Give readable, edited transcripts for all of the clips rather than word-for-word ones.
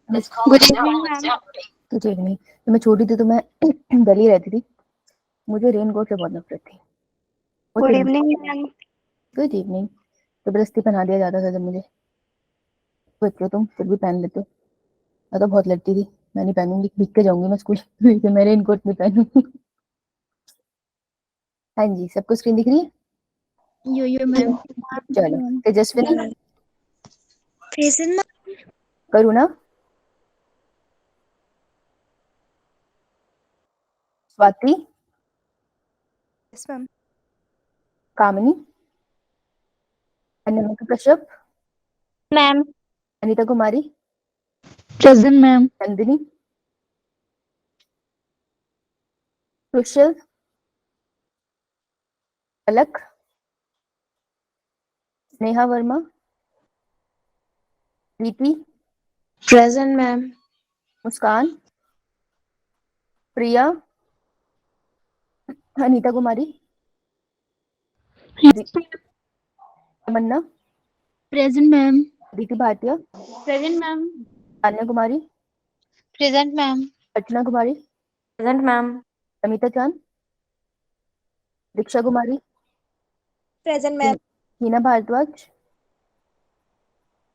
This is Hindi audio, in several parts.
Good evening ma'am. Good evening. तो मैं छोटी थी तो मैं दिल्ली रहती थी, मुझे रेन कोट से बहुत नफरत थी। Good evening ma'am. Good evening. जबरदस्ती पहना दिया जाता था जब मुझे, बच्चे हो तुम फिर भी पहन लेते हो। मैं तो बहुत लड़ती थी, मैं नहीं पहनूंगी, भीग के जाऊंगी मैं स्कूल लेकिन मैं रेन कोट नहीं पहनूंगी। हाँ जी, सबको स्क्रीन दिख रही है? Yo ma'am. चलो तेजस्विनी प्रेजेंट करूँ ना? Swati, ma'am. Kamini, Animika Kashyap, ma'am. Anita Kumari, present ma'am. Nandini, Sushil, Alak, Sneha Varma, Preeti, present ma'am. Muskan, Priya, Anita Kumari, Tamanna, present ma'am. Diti Bhatia, present ma'am. Tanya Kumari, present ma'am. Archana Kumari, present ma'am. Amita Chand, Diksha Kumari, present ma'am. Heena Bhardwaj,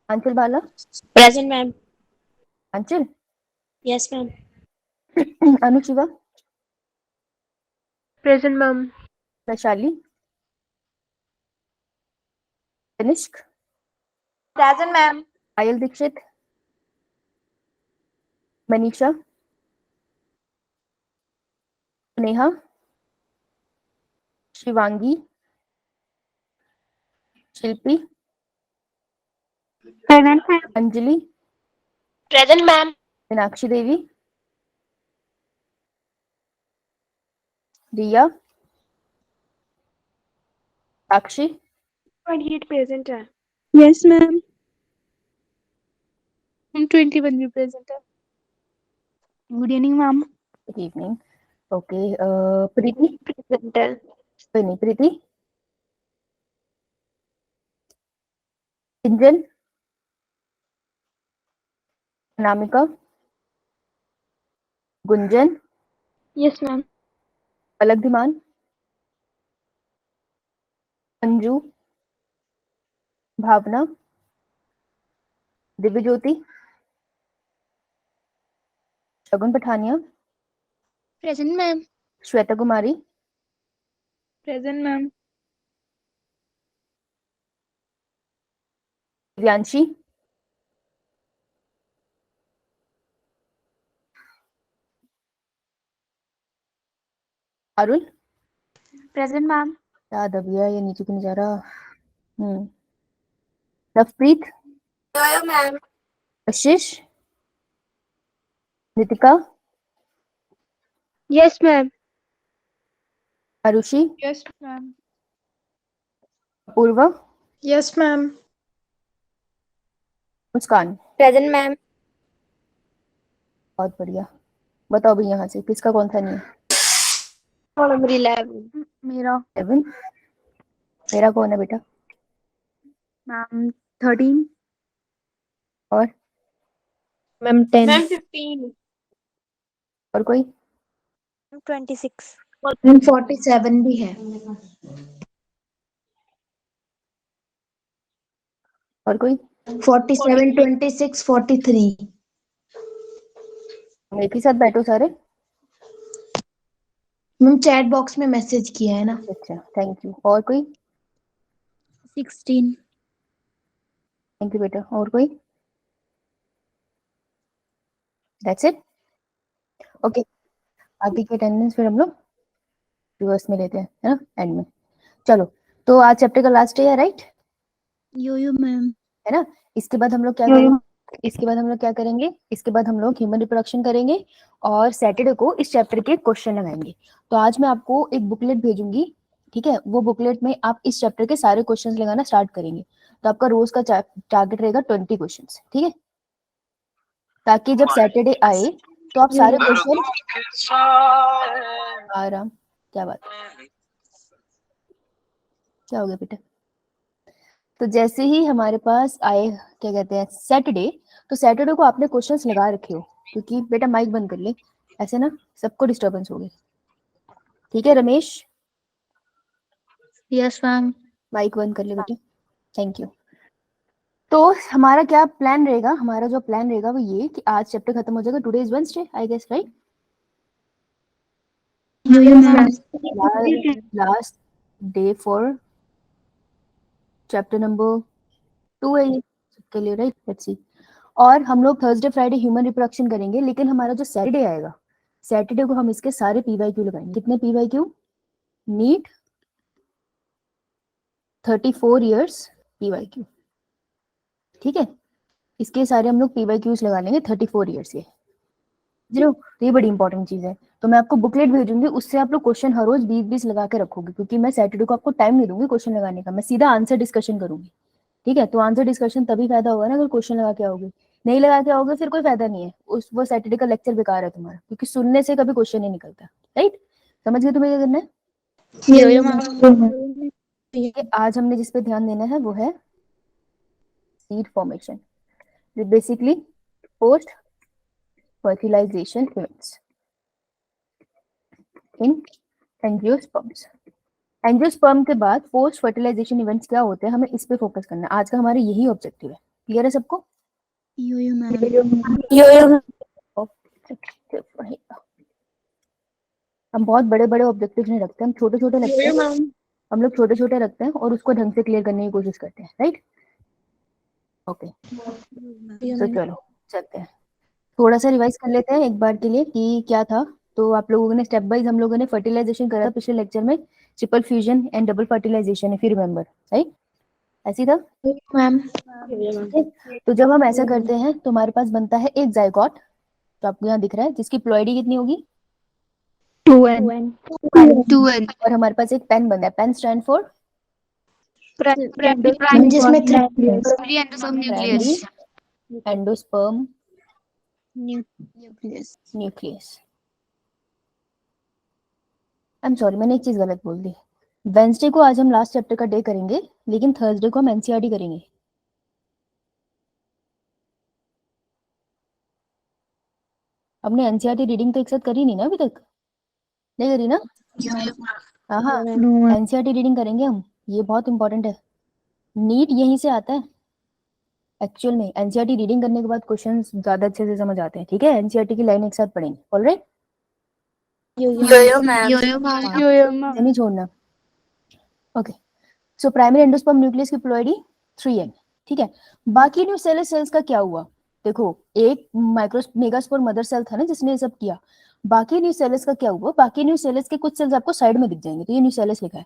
Anchal Bala, present ma'am. Anchal, yes ma'am. Anu Shiva, present ma'am. Vaishali, Tanishq, present ma'am. Ayal Dixit, Manisha, Sneha, Shivangi, Shilpi, present ma'am. Anjali, present ma'am. Meenakshi Devi, Riya, Sakshi, 28 present है। Yes ma'am. 21 भी प्रेजेंट है। Good evening ma'am. Good evening. Okay, Preeti, present है। कोई नहीं, Preeti, Kinjal, Anamika, Gunjan, yes ma'am. Palak Dhiman, Anju, Bhavna, Divya Jyoti, Shagun Pathania, present ma'am. Shweta Kumari, present ma'am. Divyanshi, Arun, present ma'am. याद अभिया ये नीचे क्यों नहीं जा रहा? लवप्रीत, मैम। आशीष, Nitika, yes ma'am. Arushi, yes ma'am. Apurva, yes ma'am. Muskan. Present ma'am. बहुत बढ़िया। बताओ भी यहाँ से किसका कौन सा नहीं है? नंबर 11 मेरा। 7। मेरा कौन है बेटा? मैम 13। और मैम 10। मैम 15। और कोई? 26। 47 भी है। और कोई? 47, 26, 43। एक ही साथ बैठो सारे। मैम चैट बॉक्स में मैसेज किया है ना। अच्छा, थैंक यू। और कोई? 16। थैंक यू बेटा। और कोई? That's it. ओके, आगे की अटेंडेंस फिर हम लोग रिवर्स में लेते हैं, है ना, एंड में। चलो, तो आज चैप्टर का लास्ट डे है, राइट? यो मैम। है ना। इसके बाद हम लोग क्या करेंगे? इसके बाद हम लोग क्या करेंगे? इसके बाद हम लोग ह्यूमन रिप्रोडक्शन करेंगे और सैटरडे को इस चैप्टर के क्वेश्चन लगाएंगे। तो आज मैं आपको एक बुकलेट भेजूंगी, ठीक है? वो बुकलेट में आप इस चैप्टर के सारे क्वेश्चंस लगाना स्टार्ट करेंगे। तो आपका रोज का टारगेट रहेगा 20 क्वेश्चंस, ठीक है? ताकि जब सैटरडे आए तो आप सारे क्वेश्चन आराम। क्या बात, क्या हो गया बेटा? तो जैसे ही हमारे पास आए क्या कहते हैं सैटरडे, तो सैटरडे को आपने क्वेश्चंस लगा रखे हो, क्योंकि बेटा माइक बंद कर ले, ऐसे ना सबको डिस्टर्बेंस होगी। ठीक है रमेश, यस मैम। माइक बंद कर ले बेटे, थैंक यू। तो हमारा क्या प्लान रहेगा, हमारा जो प्लान रहेगा वो ये कि आज चैप्टर खत्म हो जाएगा, today is Wednesday I guess, right? Last day for chapter number 2 है ये सबके लिए, राइट? Let's see. और हम लोग थर्सडे फ्राइडे ह्यूमन रिप्रोडक्शन करेंगे, लेकिन हमारा जो सैटरडे आएगा, सैटरडे को हम इसके सारे पीवाईक्यू लगाएंगे। कितने पीवाईक्यू? नीट 34 इयर्स पीवाईक्यू, ठीक है? इसके सारे हम लोग पीवाईक्यूज लगा लेंगे 34 इयर्स के। तो ये बड़ी इंपॉर्टेंट चीज है। तो मैं आपको बुकलेट भेजूंगी, उससे आप लोग क्वेश्चन हर रोज 20-20 लगा के रखोगे, क्योंकि मैं सैटरडे को आपको टाइम नहीं दूंगी क्वेश्चन लगाने का, मैं सीधा आंसर डिस्कशन करूंगी। ठीक है? तो आंसर डिस्कशन तभी फायदा होगा ना अगर क्वेश्चन लगा के आओगे, नहीं लगा के आओगे फिर कोई फायदा नहीं है, उस वो सैटरडे का लेक्चर बेकार है तुम्हारा, क्योंकि सुनने से कभी क्वेश्चन नहीं निकलता। राइट? समझ गए तुम्हें क्या करना है? आज हमने जिस पे ध्यान देना है वो है seed formation, basically post fertilization events in angiosperms. Angiosperm के बाद पोस्ट फर्टिलाइजेशन इवेंट्स क्या होते हैं, हमें इस पे फोकस करना है। आज का हमारा यही ऑब्जेक्टिव है। क्लियर है सबको? हम बहुत बड़े बड़े ऑब्जेक्टिव नहीं रखते, हम छोटे छोटे रखते हैं। हम लोग छोटे छोटे रखते हैं और उसको ढंग से क्लियर करने की कोशिश करते हैं। राइट? ओके, तो चलो चलते हैं, थोड़ा सा रिवाइज कर लेते हैं एक बार के लिए कि क्या था। तो आप लोगों ने स्टेप वाइज हम लोगों ने फर्टिलाइजेशन करा था पिछले लेक्चर में, triple fusion and double fertilization, if you remember, right? ऐसी था मैम। तो जब हम ऐसा करते हैं तो हमारे पास बनता है एक जायगोट, तो आपको यहाँ दिख रहा है, जिसकी प्लॉइडी कितनी होगी? 2n। और हमारे पास एक पेन बनता है, पेन स्टैंड फॉर जिसमें endosperm nucleus. I am sorry, मैंने एक चीज गलत बोल दी। वेंसडे को आज हम लास्ट चैप्टर का डे करेंगे, लेकिन थर्सडे को हम एनसीईआरटी करेंगे। हमने एनसीईआरटी रीडिंग तो एक साथ करी नहीं ना अभी तक, नहीं करी ना? हाँ, एनसीईआरटी रीडिंग करेंगे हम, ये बहुत इंपॉर्टेंट है, नीट यहीं से आता है। एक्चुअल में एनसीईआरटी रीडिंग करने के बाद क्वेश्चंस ज्यादा अच्छे से समझ आते हैं। ठीक है? एनसीईआरटी की लाइन एक साथ पढ़ेंगे, ऑलराइट? नहीं छोड़ना। Okay, so primary endosperm nucleus की प्लॉइडी 3n। ठीक है? बाकी न्यूसेलस सेल्स का क्या हुआ? देखो, एक माइक्रो मेगास्पोर मदर सेल था ना जिसने ये सब किया, बाकी न्यूसेलस का क्या हुआ? बाकी न्यूसेलस के कुछ सेल्स आपको साइड में दिख जाएंगे, तो ये न्यूसेलस लिखा है,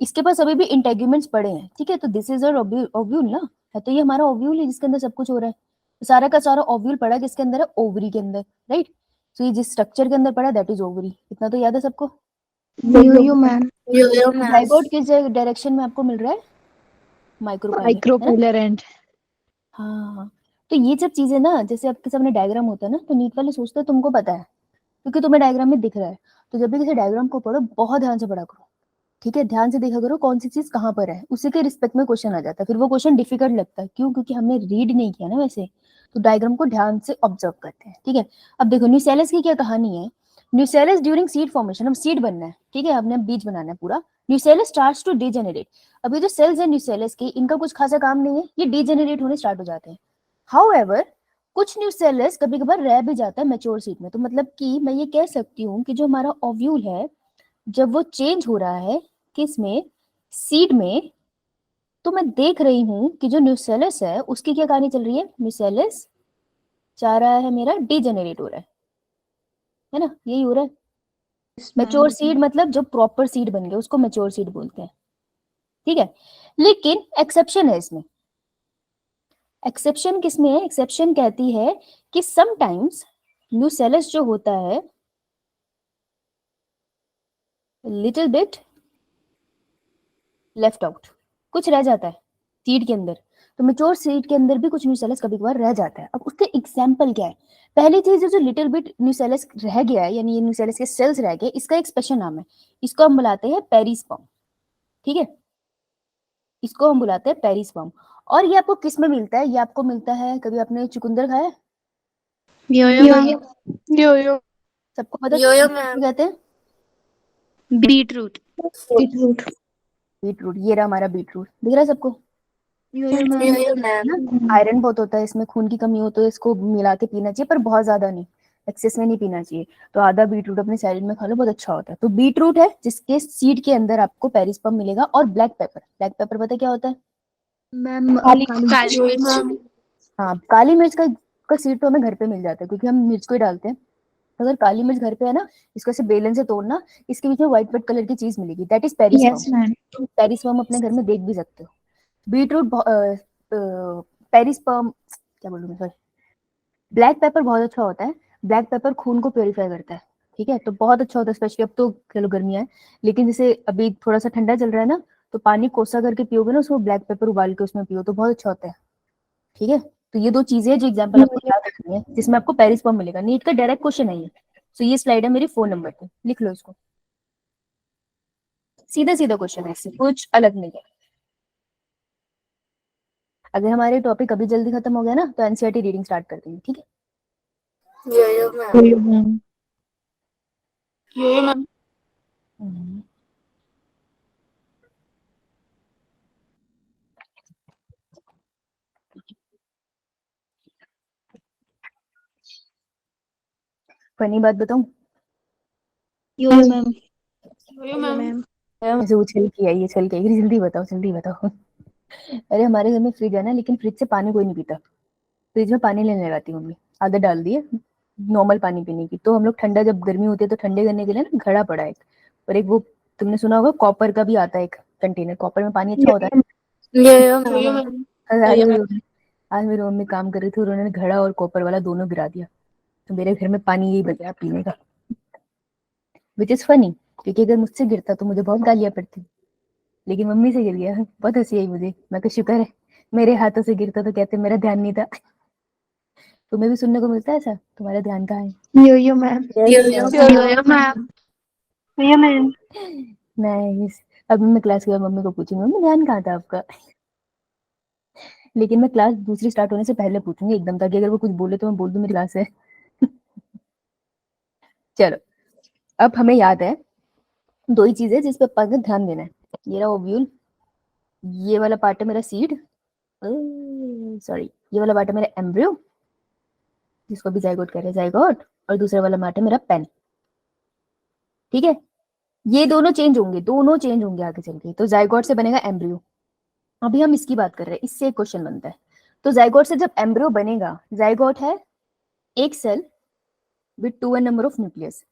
इसके पास अभी भी इंटेग्यूमेंट्स पड़े हैं। ठीक है? तो दिस इज ओव्यूल ना, है तो ये हमारा ओव्यूल है जिसके अंदर सब कुछ हो रहा है। तो सारा का सारा ओव्यूल पड़ा है किसके अंदर है? ओवरी के अंदर, राइट? तो ये जिस स्ट्रक्चर के अंदर पड़ा है दैट इज ओवरी, इतना तो याद है सबको? जाइगोट किस डायरेक्शन में आपको मिल रहा है? माइक्रोपोलर एंड। हाँ, तो ये सब चीजें ना, जैसे आपके सामने डायग्राम होता है ना, तो नीट वाले सोचते हैं तुमको पता है, क्योंकि तुम्हें डायग्राम में दिख रहा है। तो जब भी किसी डायग्राम को पढ़ो बहुत ध्यान से पढ़ा करो। ठीक है? ध्यान से देखा करो कौन सी चीज कहाँ पर है, उसी के रिस्पेक्ट में क्वेश्चन आ जाता है। फिर वो क्वेश्चन डिफिकल्ट लगता है, क्यों? क्योंकि हमने रीड नहीं किया ना वैसे, तो डायग्राम को ध्यान से ऑब्जर्व करते हैं। ठीक है? अब देखो न्यूसेलस की क्या कहानी है। न्यूसेलस ड्यूरिंग सीड फॉर्मेशन, हम सीड बनना है, ठीक है, हमने बीज बनाना है पूरा। Nucellus starts to degenerate. अब ये जो सेल्स है न्यूसेलस की, इनका कुछ खासा काम नहीं है, ये डीजेनरेट होने स्टार्ट हो जाते हैं। हाउएवर कुछ न्यूसेलस कभी कभार रह भी जाता है मैच्योर सीड में। तो मतलब कि मैं ये कह सकती हूँ कि जो हमारा ओव्यूल है, जब वो चेंज हो रहा है किस में? सीड में, तो मैं देख रही हूँ कि जो न्यूसेलस है उसकी क्या कहानी चल रही है? न्यूसेलस चाह रहा है मेरा डीजेनरेट हो रहा है ना, यही हो रहा है। मैच्योर सीड मतलब जो प्रॉपर सीड बन गया उसको मैच्योर सीड बोलते हैं। ठीक है? लेकिन एक्सेप्शन है इसमें। एक्सेप्शन किसमें है? एक्सेप्शन कहती है कि समटाइम्स न्यूसेलस जो होता है लिटिल बिट लेफ्ट आउट, कुछ रह जाता है सीड के अंदर। तो मैच्योर सीड के अंदर भी कुछ न्यूसेलस कभी कभार रह जाता है। अब उसके एग्जांपल क्या है? पहली चीज जो लिटिल बिट न्यूसेलस रह गया है, यानी ये न्यूसेलस के सेल्स रह गए, इसका एक स्पेशल नाम है, इसको हम बुलाते हैं पेरिस्पर्म। ठीक है? इसको हम बुलाते हैं पेरिस्पर्म। और ये आपको किस में मिलता है? ये आपको मिलता है, कभी आपने चुकंदर खाया है? यो यो सबको पता है यो चुकंदर मैम। किसे कहते हैं? बीटरूट। बीटरूट। बीटरूट, ये रहा हमारा बीटरूट, दिख रहा है सबको? यो मैम। ना आयरन बहुत होता है इसमें, खून की कमी हो तो इसको मिला के पीना चाहिए, पर बहुत ज्यादा नहीं, एक्सेस में नहीं पीना चाहिए। तो आधा बीटरूट अपने सैलेड में खा लो, बहुत अच्छा होता है। तो बीटरूट है जिसके सीड के अंदर आपको पेरिस्पर्म मिलेगा। और ब्लैक पेपर, ब्लैक पेपर पता है क्या होता है? मैम काली मिर्च। हाँ, काली मिर्च का सीड तो हमें घर पे मिल जाता है, क्योंकि हम मिर्च को ही डालते हैं। तो अगर काली मिर्च घर पे है ना, इसको ऐसे बेलन से तोड़ना, इसके बीच में व्हाइट व्हाइट कलर की चीज मिलेगी, that is perisperm. Ma'am. Perisperm अपने घर में देख भी सकते हो। बीटरूट पेरिस्पर्म, क्या बोलूं मैं, सॉरी, ब्लैक पेपर बहुत अच्छा होता है। ब्लैक पेपर खून को प्योरीफाई करता है, ठीक है, तो बहुत अच्छा होता है। स्पेशली अब तो चलो गर्मियां है, लेकिन जैसे अभी थोड़ा सा ठंडा चल रहा है ना, तो पानी कोसा करके पियोगे ना, उसमें ब्लैक पेपर उबाल के उसमें पियो तो बहुत अच्छा होता है। ठीक है, तो ये दो चीजें हैं जो एग्जाम्पल आपको याद रखनी है, जिसमें आपको पेरिस्पर्म मिलेगा। नीट का डायरेक्ट क्वेश्चन है ये। तो ये स्लाइड है मेरी 4 नंबर पे, लिख लो इसको। सीधा सीधा क्वेश्चन है, इससे कुछ अलग नहीं है। अगर हमारे टॉपिक अभी जल्दी खत्म हो गया ना, तो एनसीईआरटी रीडिंग स्टार्ट कर देंगे, ठीक है? Yo ma'am. हम्म। फनी बात बताऊं? यो मैम। ऐसे उछल के आई, ये छल के आई, जल्दी बताओ जल्दी बताओ। अरे हमारे घर में फ्रिज है ना, लेकिन फ्रिज से पानी कोई नहीं पीता। फ्रिज में पानी लेने लगाती मम्मी, आदत डाल दी है नॉर्मल पानी पीने की। तो हम लोग ठंडा, जब गर्मी होती है तो ठंडे करने के लिए ना घड़ा पड़ा है एक। और एक वो, तुमने सुना होगा कॉपर का भी आता है एक कंटेनर, कॉपर में पानी अच्छा होता है। Yo ma'am. आज आज मेरी मम्मी काम कर रही थी, उन्होंने घड़ा और कॉपर वाला दोनों गिरा दिया, तो मेरे घर में पानी यही बचा पीने का। विच इज फनी, क्योंकि अगर मुझसे गिरता तो मुझे बहुत गालियां पड़ती, लेकिन मम्मी से गिर गया, बहुत हंसी आई मुझे। मैं तो शुक्र है मेरे हाथों से गिरता तो कहते मेरा ध्यान नहीं था। तुम्हें भी सुनने को मिलता है ऐसा? तुम्हारा ध्यान कहाँ है? Yo ma'am. मैम। नाइस। अब मैं क्लास के बाद मम्मी को पूछूंगी, मम्मी ध्यान कहाँ था आपका? लेकिन मैं क्लास दूसरी स्टार्ट होने से पहले पूछूंगी एकदम, ताकि अगर वो कुछ बोले तो मैं बोल दूं मेरी क्लास है। चलो, अब हमें याद है दो ही चीजें जिस पे अपन को ध्यान देना है। ये रहा ओव्यूल, ये वाला पार्ट है मेरा सीड, सॉरी, ये वाला पार्ट है मेरा एम्ब्रियो, जिसको भी जाइगोट कह रहे हैं, जाइगोट। और दूसरा वाला पार्ट है मेरा पेन। ठीक है, ये दोनों चेंज होंगे, दोनों चेंज होंगे आगे चल के। तो जाइगोट से बनेगा एम्ब्रियो। अभी हम इसकी बात कर रहे हैं, इससे एक क्वेश्चन बनता है। तो जाइगोट से जब एम्ब्रियो बनेगा, जाइगोट है एक cell with 2n number of nucleus.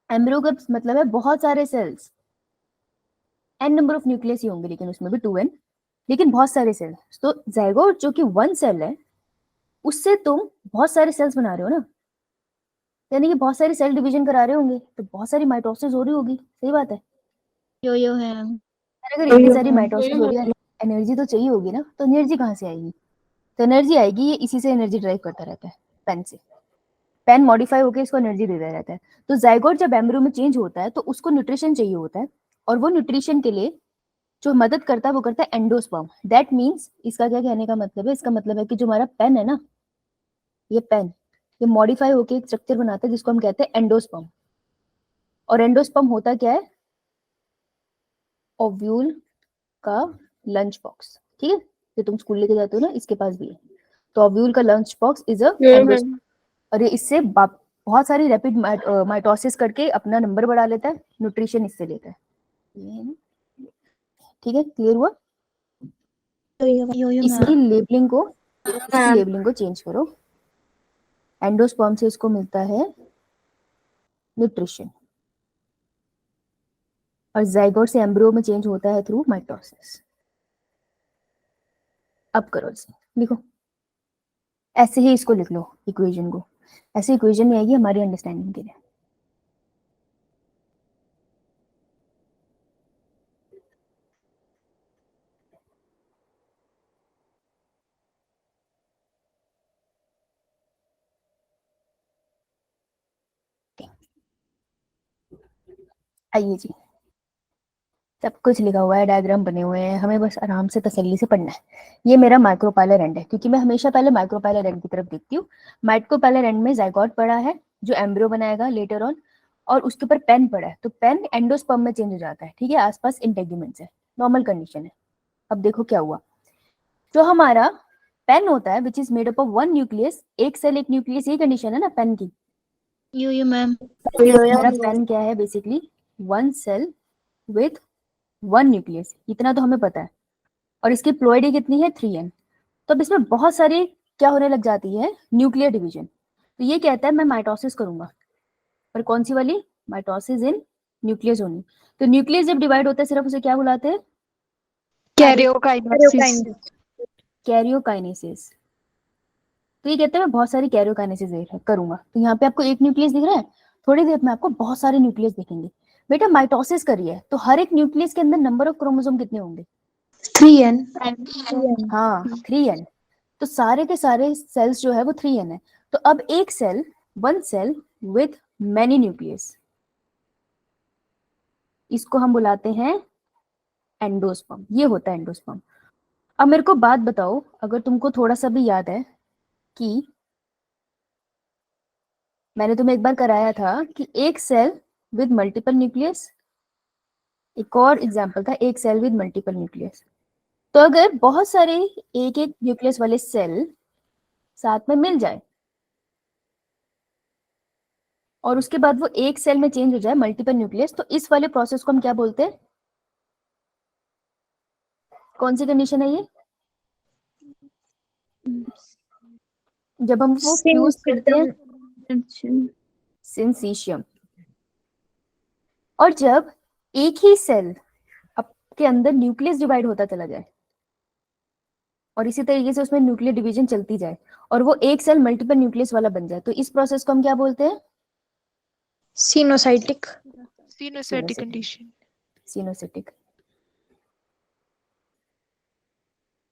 Embryo का मतलब है बहुत सारे cells, n number of nucleus ही होंगे, लेकिन उसमें भी 2n, लेकिन बहुत सारे सेल्स। तो जाइगोट जो कि 1 सेल है, उससे तुम बहुत सारे सेल्स बना रहे हो ना, यानी कि बहुत सारी सेल डिवीजन करा रहे होंगे, तो बहुत सारी माइटोसिस हो रही होगी, सही बात है? Yo ma'am. अगर इतनी सारी माइटोसिस हो रही है, एनर्जी तो चाहिए होगी ना, तो एनर्जी कहाँ से आएगी? तो एनर्जी आएगी, ये इसी से एनर्जी ड्राइव करता रहता है, पेन से। पेन मॉडिफाई होकर इसको एनर्जी देता रहता है। तो जाइगोट जब एम्ब्रियो में चेंज होता है, तो उसको न्यूट्रिशन चाहिए होता है, और वो न्यूट्रिशन के लिए जो मदद करता है वो करता है एंडोस्पर्म। दैट मीन्स, इसका क्या कहने का मतलब है? इसका मतलब है कि जो हमारा पेन है ना, ये पेन, ये मॉडिफाई होकर एक स्ट्रक्चर बनाता है जिसको हम कहते हैं एंडोस्पर्म। और एंडोस्पर्म होता क्या है? ओव्यूल का लंच बॉक्स, ठीक है, जो तुम स्कूल लेके जाते हो ना, इसके पास भी है। तो ओव्यूल का lunch box is a endosperm. और ये इससे बहुत सारी रैपिड माइटोसिस करके अपना नंबर बढ़ा लेता है, न्यूट्रिशन इससे लेता है। ये है ना? ठीक है, क्लियर हुआ? यो इसकी मैम। लेबलिंग को, इसकी लेबलिंग को चेंज करो। एंडोस्पर्म से इसको मिलता है न्यूट्रिशन, और जाइगोट से एम्ब्रियो में चेंज होता है थ्रू माइटोसिस। अब करो इसे, लिखो। ऐसे ही इसको लिख लो इक्वेशन को, ऐसे इक्वेशन में आएगी हमारी अंडरस्टैंडिंग के लिए। आइए जी, सब कुछ लिखा हुआ है, डायग्राम बने हुए हैं, हमें बस आराम से तसल्ली से पढ़ना है। ये मेरा माइक्रोपाइलर एंड है, क्योंकि मैं हमेशा पहले माइक्रोपाइलर एंड की तरफ देखती हूँ। माइक्रोपाइलर एंड में जाइगोट पड़ा है जो एम्ब्रियो बनाएगा लेटर ऑन, और उसके ऊपर पेन पड़ा है, तो पेन एंडोस्पर्म में चेंज हो जाता है, ठीक है, आसपास इंटेग्यूमेंट्स है, नॉर्मल कंडीशन है। अब देखो क्या हुआ, जो हमारा पेन होता है which is made up of one nucleus, एक सेल एक न्यूक्लियस, ये कंडीशन है ना पेन की। यो मैम। हमारा पेन क्या है, basically one cell with one nucleus, इतना तो हमें पता है। और इसकी प्लोइडी कितनी है, 3n। तो अब इसमें बहुत सारी क्या होने लग जाती है, न्यूक्लियर डिवीजन। तो ये कहता है मैं माइटोसिस करूंगा, पर कौन सी वाली, माइटोसिस इन न्यूक्लियस ओनली। तो न्यूक्लियस जब डिवाइड होता है सिर्फ उसे क्या बुलाते हैं, कैरियोकाइनेसिस। कैरियोकाइनेसिस। तो ये कहते हैं मैं बहुत सारी कैरियोकाइनेसिस करूंगा। तो यहाँ पे आपको एक न्यूक्लियस दिख रहा है, थोड़ी देर में आपको बहुत सारे न्यूक्लियस दिखेंगे। बेटा माइटोसिस करी है तो हर एक न्यूक्लियस के अंदर नंबर ऑफ क्रोमोसोम कितने होंगे, 3n। हाँ 3n। तो सारे के सारे सेल्स जो है वो 3n है। तो अब एक cell, one cell with many nucleus, इसको हम बुलाते हैं एंडोस्पर्म। ये होता है एंडोस्पर्म। अब मेरे को बात बताओ, अगर तुमको थोड़ा सा भी याद है कि मैंने तुम्हें एक बार कराया था कि एक सेल विद मल्टीपल न्यूक्लियस, एक और एग्जांपल था एक सेल विद मल्टीपल न्यूक्लियस। तो अगर बहुत सारे एक एक न्यूक्लियस वाले सेल साथ में मिल जाए और उसके बाद वो एक सेल में चेंज हो जाए मल्टीपल न्यूक्लियस, तो इस वाले प्रोसेस को हम क्या बोलते हैं, कौन सी कंडीशन है ये, जब हम वो फ्यूज करते हैं, सिंसीशियम। और जब एक ही सेल के अंदर न्यूक्लियस डिवाइड होता चला जाए और इसी तरीके से उसमें न्यूक्लियर डिवीजन चलती जाए और वो एक सेल मल्टीपल न्यूक्लियस वाला बन जाए, तो इस प्रोसेस को हम क्या बोलते हैं, सिनोसाइटिक। Coenocytic condition. सिनोसिटिक।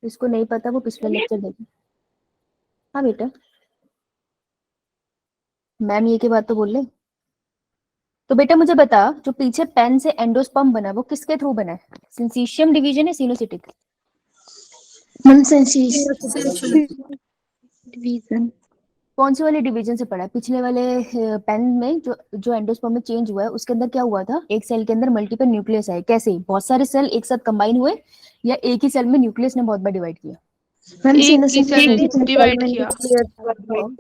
इसको नहीं पता वो पिछले लेक्चर देखें। हाँ बेटा, मैम ये के बात तो बोल ले। तो बेटा मुझे बता, जो पीछे पेन से एंडोस्पर्म बना वो किसके थ्रू बना है, सिंसीशियम डिवीजन है सिनोसिटिक, डिवीजन। कौन सी वाली डिवीजन से पड़ा है, पिछले वाले पेन में जो एंडोस्पर्म में चेंज हुआ है उसके अंदर क्या हुआ था, एक सेल के अंदर मल्टीपल न्यूक्लियस है, कैसे बहुत सारे सेल एक साथ कंबाइन हुए, या एक ही सेल में न्यूक्लियस ने बहुत बार डिवाइड किया, एक ही सेल ने डिवाइड किया।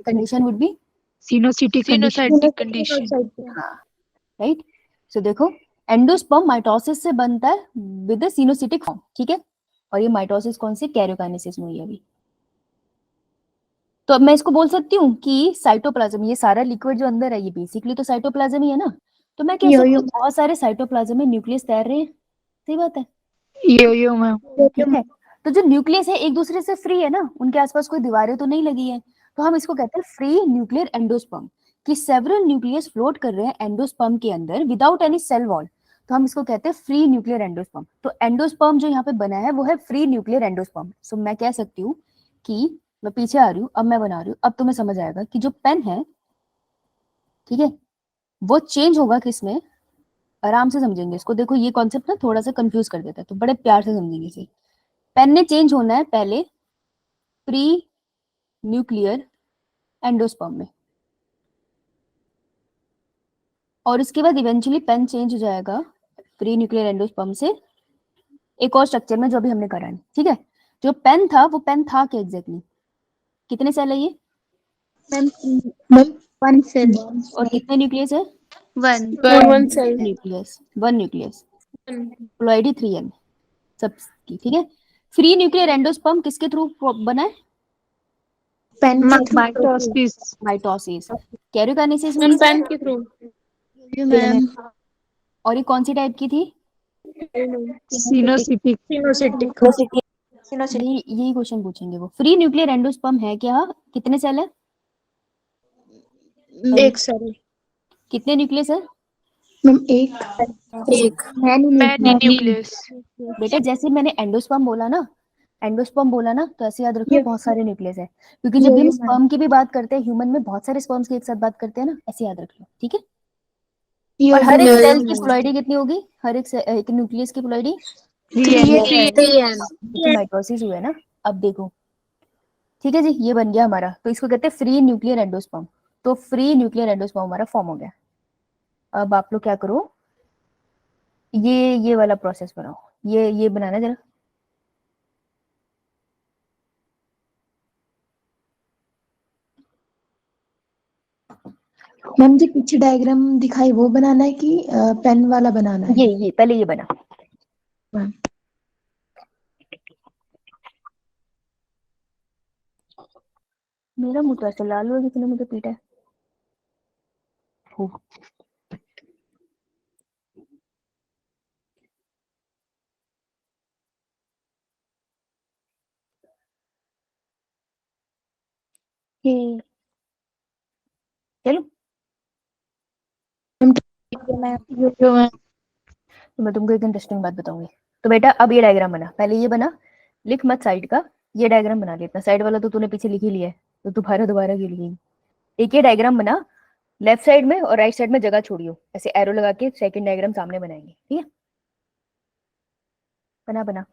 Condition would be coenocytic coenocytic condition. हाँ राइट। सो देखो एंडोस्पर्म माइटोसिस से बनता है विद सिनोसिटिक फॉर्म, ठीक है, और ये माइटोसिस कौन सी, कैरियोकाइनेसिस में हुई है अभी। तो अब मैं इसको बोल सकती हूँ कि साइटोप्लाज्म, ये सारा लिक्विड जो अंदर है ये बेसिकली तो साइटोप्लाज्म ही है ना, तो मैं कह सकती हूँ बहुत सारे साइटोप्लाज्म में न्यूक्लियस तैर रहे हैं, सही बात है, यो मैम। ठीक है। तो जो न्यूक्लियस है एक दूसरे से फ्री है ना, उनके आसपास कोई दीवारें तो नहीं लगी है, तो हम इसको कहते हैं फ्री न्यूक्लियर एंडोस्पर्म, कि सेवरल न्यूक्लियस फ्लोट कर रहे हैं एंडोस्पर्म के अंदर विदाउट एनी सेल वॉल, तो हम इसको कहते हैं फ्री न्यूक्लियर एंडोस्पर्म। तो एंडोस्पर्म जो यहाँ पे बना है वो है फ्री न्यूक्लियर एंडोस्पर्म। सो मैं कह सकती हूँ कि, मैं पीछे आ रही हूँ, अब मैं बना रही हूँ, अब तुम्हें समझ आएगा कि जो पेन है, ठीक है, वो चेंज होगा किसमें, आराम से समझेंगे इसको। देखो ये कॉन्सेप्ट ना थोड़ा सा कंफ्यूज कर देता है, तो बड़े प्यार से समझेंगे इसे। पेन ने चेंज होना है पहले प्री न्यूक्लियर एंडोस्पर्म में, और इसके बाद इवेंचुअली पेन चेंज हो जाएगा प्री न्यूक्लियर एंडोस्पर्म से एक और स्ट्रक्चर में जो अभी हमने करा है, ठीक है। जो पेन था वो पेन था क्या एग्जैक्टली, कितने सेल है ये, वन सेल। और कितने न्यूक्लियस है, one cell. Nucleus, one nucleus, ploidy 3n सबकी, ठीक है। फ्री न्यूक्लियर एंडोस्पर्म किसके थ्रू बना है, पेन माइटोसिस, कैरियोकाइनेसिस में पेन के थ्रू। मैम। और ये कौन सी टाइप की थी, सिनोसिटिक। यही क्वेश्चन पूछेंगे वो। फ्री न्यूक्लियर एंडोस्पर्म है क्या, कितने सेल है, एक सेल। कितने न्यूक्लियस है, मैम एक। Many nucleus. बेटा जैसे मैंने एंडोस्पर्म बोला ना, एंडोस्पर्म बोला ना, तो ऐसे याद रखो बहुत सारे न्यूक्लियस है, क्योंकि जब भी हम स्पर्म की भी बात करते हैं ह्यूमन में बहुत सारे स्पर्म्स की एक साथ बात करते हैं ना, ऐसे याद रख लो, ठीक है। और हर एक यो सेल की प्लॉइडी कितनी होगी, हर एक न्यूक्लियस की प्लॉइडी 3n। माइटोसिस हुआ है ना। अब देखो, ठीक है जी, ये बन गया हमारा, तो इसको कहते हैं फ्री न्यूक्लियर एंडोस्पर्म। तो फ्री न्यूक्लियर एंडोस्पर्म हमारा फॉर्म हो गया। अब आप लोग क्या करो, ये वाला प्रोसेस बनाओ, ये बनाना जरा। मैम जो पीछे डायग्राम दिखाई वो बनाना है कि पेन वाला बनाना है? ये पहले ये बना। मैम मेरा मुंह तो ऐसे लाल हुआ किसी ने मुझे पीटा है। हो। ये चलो, तो मैं तुमको एक इंटरेस्टिंग बात बताऊंगी। तो बेटा अब ये डायग्राम बना, पहले ये बना, लिख मत साइड का, ये डायग्राम बना लिया। इतना साइड वाला तो तूने पीछे लिख ही लिया है, तो दोबारा दोबारा क्यों लिखेगी। एक ये डायग्राम बना, लेफ्ट साइड में और राइट साइड में जगह छोड़ियो, ऐसे एरो लगा के सेकंड डायग्राम सामने बनाएंगे, ठीक है। बना बना।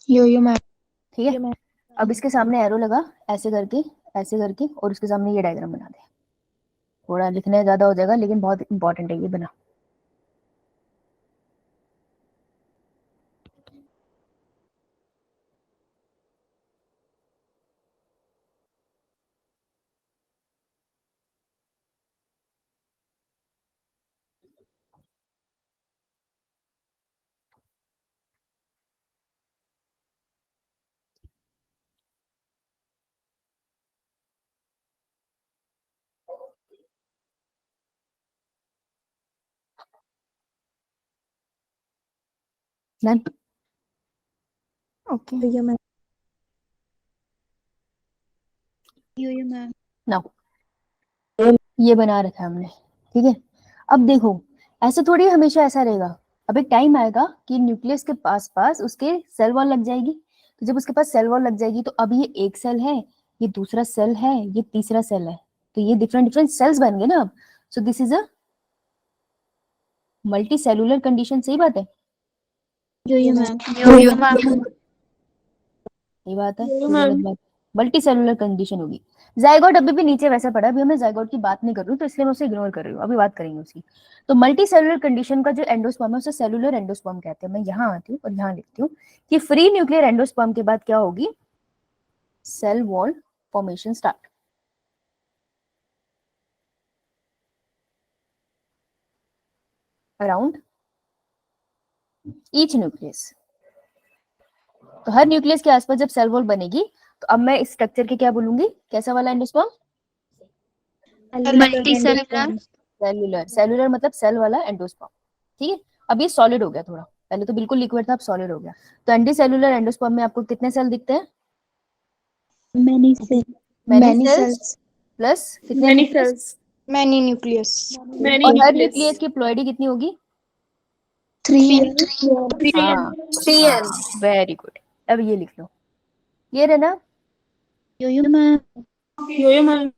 यो मैम। ठीक है, अब इसके सामने एरो लगा, ऐसे करके ऐसे करके, और उसके सामने ये डायग्राम बना दे। थोड़ा लिखने ज्यादा हो जाएगा लेकिन बहुत इंपॉर्टेंट है, ये बना। डन। ओके, यो मैम। यो मैम। नाउ ये बना रखा है हमने, ठीक है। अब देखो, ऐसे थोड़ी हमेशा ऐसा रहेगा। अब एक टाइम आएगा कि न्यूक्लियस के पास पास उसके सेल वॉल लग जाएगी। तो जब उसके पास सेल वॉल लग जाएगी तो अब ये एक सेल है, ये दूसरा सेल है, ये तीसरा सेल है, तो ये डिफरेंट डिफरेंट सेल्स बन गए ना अब। So this is a multi cellular condition, सही बात है। Yo ma'am. ये बात है, गलत बात। मल्टी सेलुलर कंडीशन होगी। जाइगोट अभी भी नीचे वैसा पड़ा है, अभी मैं जाइगोट की बात नहीं कर रही हूँ, तो इसलिए मैं उसे इग्नोर कर रही हूँ, अभी बात करेंगे उसकी। तो मल्टी सेलुलर कंडीशन का जो एंडोस्पर्म है उसे सेलुलर एंडोस्पर्म कहते हैं। मैं यहाँ आती हूँ और यहाँ लिखती हूँ कि फ्री न्यूक्लियर एंडोस्पर्म के बाद क्या होगी, cell wall formation start around each nucleus. तो हर न्यूक्लियस के आसपास जब सेल वॉल बनेगी तो अब मैं इस स्ट्रक्चर के क्या बोलूंगी, कैसा वाला एंडोस्पर्म, सेलुलर। सेलुलर मतलब सेल वाला एंडोस्पर्म, ठीक है। अब ये सॉलिड हो गया थोड़ा, पहले तो बिल्कुल लिक्विड था, अब सॉलिड हो गया। तो एंटी सेलुलर एंडोस्पर्म में आपको कितने सेल दिखते हैं, मैनी सेल्स प्लस कितने न्यूक्लियस, मैनी न्यूक्लियस। और हर न्यूक्लियस की प्लॉइडी कितनी होगी, 3n। हाँ, वेरी गुड। अब ये लिख लो, क्लियर है ना। यो मैम।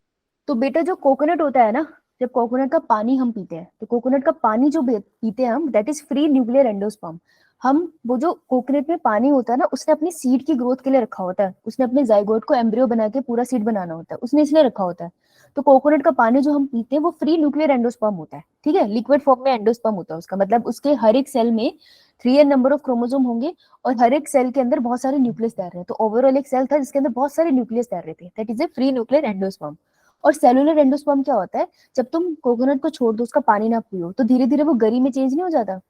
तो बेटा जो कोकोनट होता है ना, जब कोकोनट का पानी हम पीते हैं, तो कोकोनट का पानी जो पीते हैं हम, that is free nuclear endosperm. हम वो जो कोकोनट में पानी होता है ना, उसने अपनी सीड की ग्रोथ के लिए रखा होता है, उसने अपने जाइगोट को एम्ब्रियो बना के पूरा सीड बनाना होता है, उसने इसलिए रखा होता है। तो कोकोनट का पानी जो हम पीते हैं वो फ्री न्यूक्लियर एंडोस्पर्म होता है, ठीक है। लिक्विड फॉर्म में एंडोस्पर्म होता है उसका मतलब, उसके हर एक सेल में 3n नंबर ऑफ क्रोमोसोम होंगे और हर एक सेल के अंदर बहुत सारे न्यूक्लियस तैर रहे हैं। तो ओवरऑल एक सेल था जिसके अंदर बहुत सारे न्यूक्लियस तैर रहे थे, that is a free nuclear endosperm. और सेलुलर एंडोस्पर्म क्या होता है, जब तुम कोकोनट को छोड़ दो, उसका पानी ना पियो, तो धीरे धीरे वो गरी में चेंज नहीं हो जाता।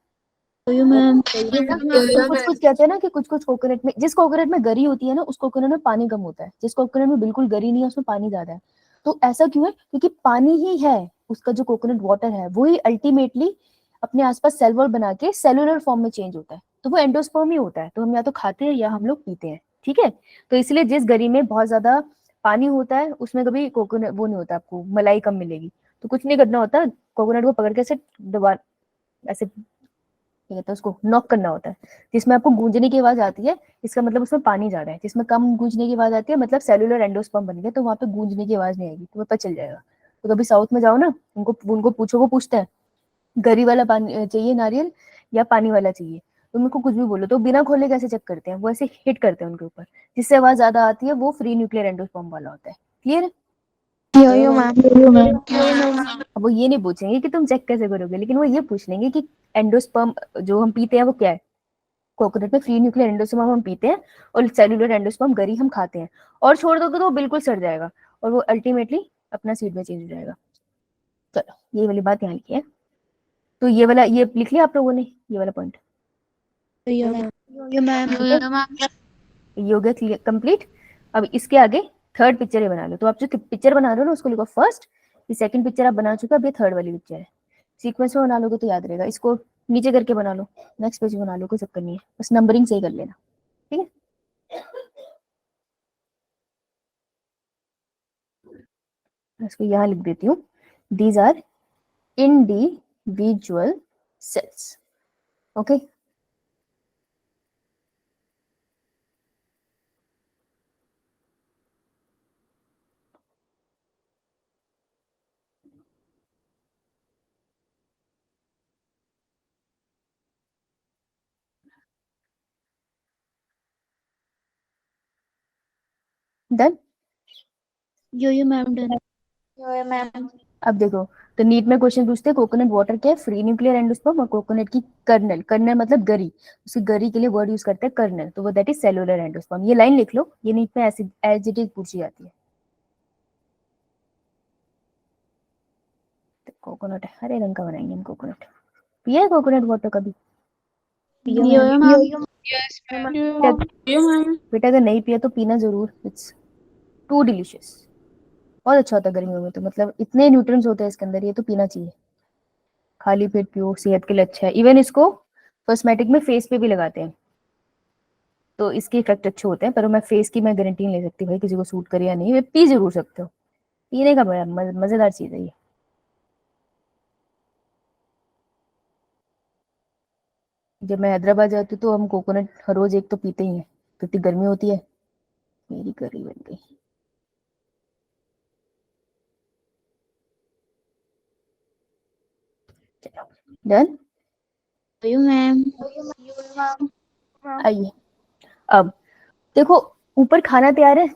यो मैम। तो कुछ कुछ कहते हैं ना कि कुछ कुछ कोकोनट में, जिस कोकोनट में गरी होती है ना, उस कोकोनट में पानी कम होता है, जिस कोकोनट में बिल्कुल गरी नहीं है उसमें पानी ज्यादा है। तो ऐसा क्यों है, क्योंकि पानी ही है उसका, जो कोकोनट वाटर है वही अल्टीमेटली अपने आसपास सेल वॉल बना के सेलुलर फॉर्म में चेंज होता है, तो वो एंडोस्पर्म ही होता है। तो हम या तो खाते हैं या हम लोग पीते हैं, ठीक है। तो इसलिए जिस गरी में बहुत ज्यादा पानी होता है उसमें कभी कोकोनट वो नहीं होता, आपको मलाई कम मिलेगी, तो कुछ नहीं करना होता, कोकोनट को पकड़ के ऐसे दबा, ऐसे क्या कहते हैं उसको, नॉक करना होता है, जिसमें आपको गूंजने की आवाज आती है, इसका मतलब उसमें पानी ज्यादा है। जिसमें कम गूंजने की आवाज आती है मतलब सेलुलर एंडोस्पर्म बन गया, तो वहां पे गूंजने की आवाज नहीं आएगी, तुम्हें पता चल जाएगा। तो कभी साउथ में जाओ ना, उनको उनको पूछो, वो पूछते हैं गरी वाला पानी चाहिए नारियल या पानी वाला चाहिए, तुम उनको कुछ भी बोलो तो बिना खोले कैसे चेक करते हैं, वो ऐसे हिट करते हैं उनके ऊपर, जिससे आवाज ज्यादा आती है, वो फ्री न्यूक्लियर एंडोस्पर्म वाला होता है। क्लियर है? Yo ma'am. अब वो ये नहीं पूछेंगे कि तुम चेक कैसे करोगे, लेकिन वो ये पूछ लेंगे कि एंडोस्पर्म जो हम पीते हैं वो क्या है। कोकोनट में फ्री न्यूक्लियर एंडोस्पर्म हम पीते हैं और सेलुलर एंडोस्पर्म गरी हम खाते हैं, और छोड़ दोगे तो वो बिल्कुल सड़ जाएगा और वो अल्टीमेटली अपना सीड में चेंज हो जाएगा। चलो ये वाली बात यहाँ लिखी है, तो ये वाला ये लिख लिया आप लोगों ने, ये वाला पॉइंट यो मैम। ये हो गया कंप्लीट। अब इसके आगे थर्ड पिक्चर ये बना लो, तो आप जो पिक्चर बना रहे हो ना उसको लिखो फर्स्ट, ये सेकंड पिक्चर आप बना चुके हो, अब ये थर्ड वाली पिक्चर है। सीक्वेंस में बना लोगे तो याद रहेगा, इसको नीचे करके बना लो, नेक्स्ट पेज बना लो, कोई चक्कर नहीं है, बस नंबरिंग सही कर लेना, ठीक है। इसको यहाँ लिख देती हूँ, these are individual cells, okay. Done. Yo ma'am done. Yo ma'am. अब देखो, तो नीट में क्वेश्चन पूछते हैं कोकोनट वाटर क्या है, फ्री न्यूक्लियर एंडोस्पर्म, और कोकोनट की कर्नल, कर्नल मतलब गरी, उसकी गरी के लिए वर्ड यूज करते हैं कर्नल, तो वो दैट इज सेलुलर एंडोस्पर्म। ये लाइन लिख लो, ये नीट में ऐसे एज इट इज पूछी जाती है। तो कोकोनट हरे रंग का बनाएंगे हम कोकोनट, पिया है कोकोनट वाटर कभी? यो मैम। Yes, ma'am. यो मैम। बेटा अगर नहीं पिया तो पीना जरूर, इट्स टू डिलीशियस, बहुत अच्छा होता है गर्मियों में, तो मतलब इतने न्यूट्रिएंट्स होते हैं इसके अंदर, ये तो पीना चाहिए, खाली पेट पियो, सेहत के लिए अच्छा है। इवन इसको कॉस्मेटिक में फेस पे भी लगाते हैं, तो इसके इफेक्ट अच्छे होते हैं, पर मैं फेस की मैं गारंटी नहीं ले सकती भाई किसी को सूट करे या नहीं, वे पी जरूर सकते हो, पीने का बड़ा मजेदार चीज है ये। जब मैं हैदराबाद जाती हूँ तो हम कोकोनट हर रोज एक तो पीते ही हैं, तो इतनी गर्मी होती है। मेरी करी बन गई। चलो डन। Yo ma'am. आइए अब देखो, ऊपर खाना तैयार है,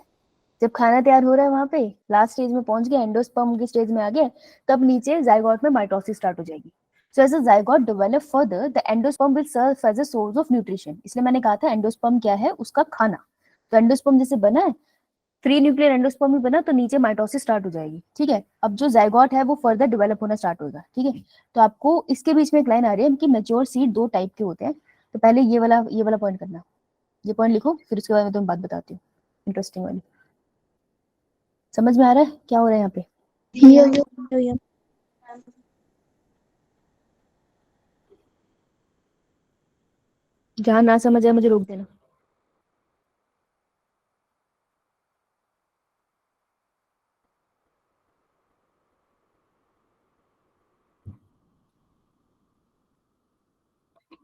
जब खाना तैयार हो रहा है वहां पे लास्ट स्टेज में पहुंच गए, एंडोस्पर्म की स्टेज में आ गए, तब नीचे जाइगोट में माइटोसिस स्टार्ट हो जाएगी। So as a zygote develop further the endosperm will serve as a source of nutrition, इसलिए मैंने कहा था एंडोस्पर्म क्या है, उसका खाना। तो एंडोस्पर्म जैसे बना है, फ्री न्यूक्लियर एंडोस्पर्म भी बना, तो नीचे माइटोसिस स्टार्ट हो जाएगी, ठीक है। अब जो जाइगोट है वो फर्दर डेवलप होना स्टार्ट होगा, ठीक है। तो आपको इसके बीच में एक लाइन आ रही है कि मैच्योर सीड दो टाइप के होते हैं, तो पहले ये वाला पॉइंट करना, ये पॉइंट लिखो, फिर उसके बाद मैं तुम्हें बात बताती हूँ इंटरेस्टिंग वाली। समझ में आ रहा है क्या हो रहा है यहाँ पे? यो। जहां ना समझ आए मुझे रोक देना।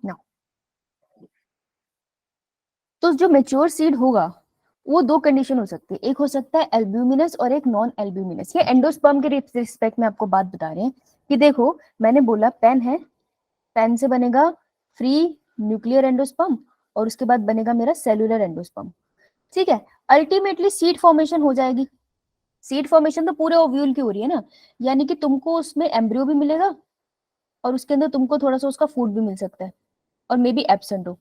ना, तो जो मेच्योर सीड होगा वो दो कंडीशन हो सकती है, एक हो सकता है एल्ब्यूमिनस और एक नॉन एल्ब्यूमिनस। ये एंडोस्पर्म के रिस्पेक्ट में आपको बात बता रहे हैं कि देखो, मैंने बोला पेन है, पेन से बनेगा फ्री न्यूक्लियर एंडोस्पर्म और उसके बाद बनेगा मेरा सेलुलर एंडोस्पर्म, ठीक है। अल्टीमेटली सीड फॉर्मेशन हो जाएगी, सीड फॉर्मेशन तो पूरे ओव्यूल की हो रही है ना, यानी कि तुमको उसमें एम्ब्रियो भी मिलेगा और उसके अंदर तुमको थोड़ा सा उसका फूड भी मिल सकता है, और मे बी एब्सेंट हो।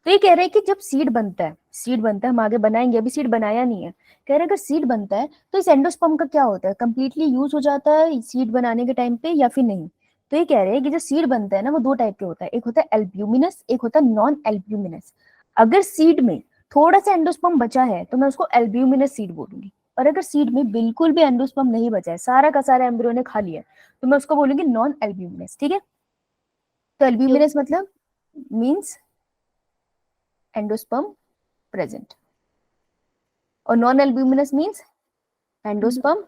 तो ये कह रहे हैं कि जब सीड बनता है, सीड बनता है, हम आगे बनाएंगे, अभी सीड बनाया नहीं है, कह रहे हैं अगर सीड बनता है तो इस एंडोस्पर्म का क्या होता है, कंप्लीटली यूज हो जाता है सीड बनाने के टाइम पे या फिर नहीं। तो ये कह रहे हैं कि जो सीड बनता है ना वो दो टाइप के होता है, एक होता है एल्ब्यूमिनस, एक होता है नॉन एल्ब्यूमिनस। अगर सीड में थोड़ा सा एंडोस्पर्म बचा है तो मैं उसको एल्ब्यूमिनस सीड बोलूंगी, और अगर सीड में बिल्कुल भी एंडोस्पर्म नहीं बचा है, सारा का सारा एम्ब्रियो ने खा लिया है, तो मैं उसको बोलूंगी नॉन एल्ब्यूमिनस, ठीक है। तो एल्ब्यूमिनस मतलब मीन्स एंडोस्पर्म प्रेजेंट, और non albuminous means endosperm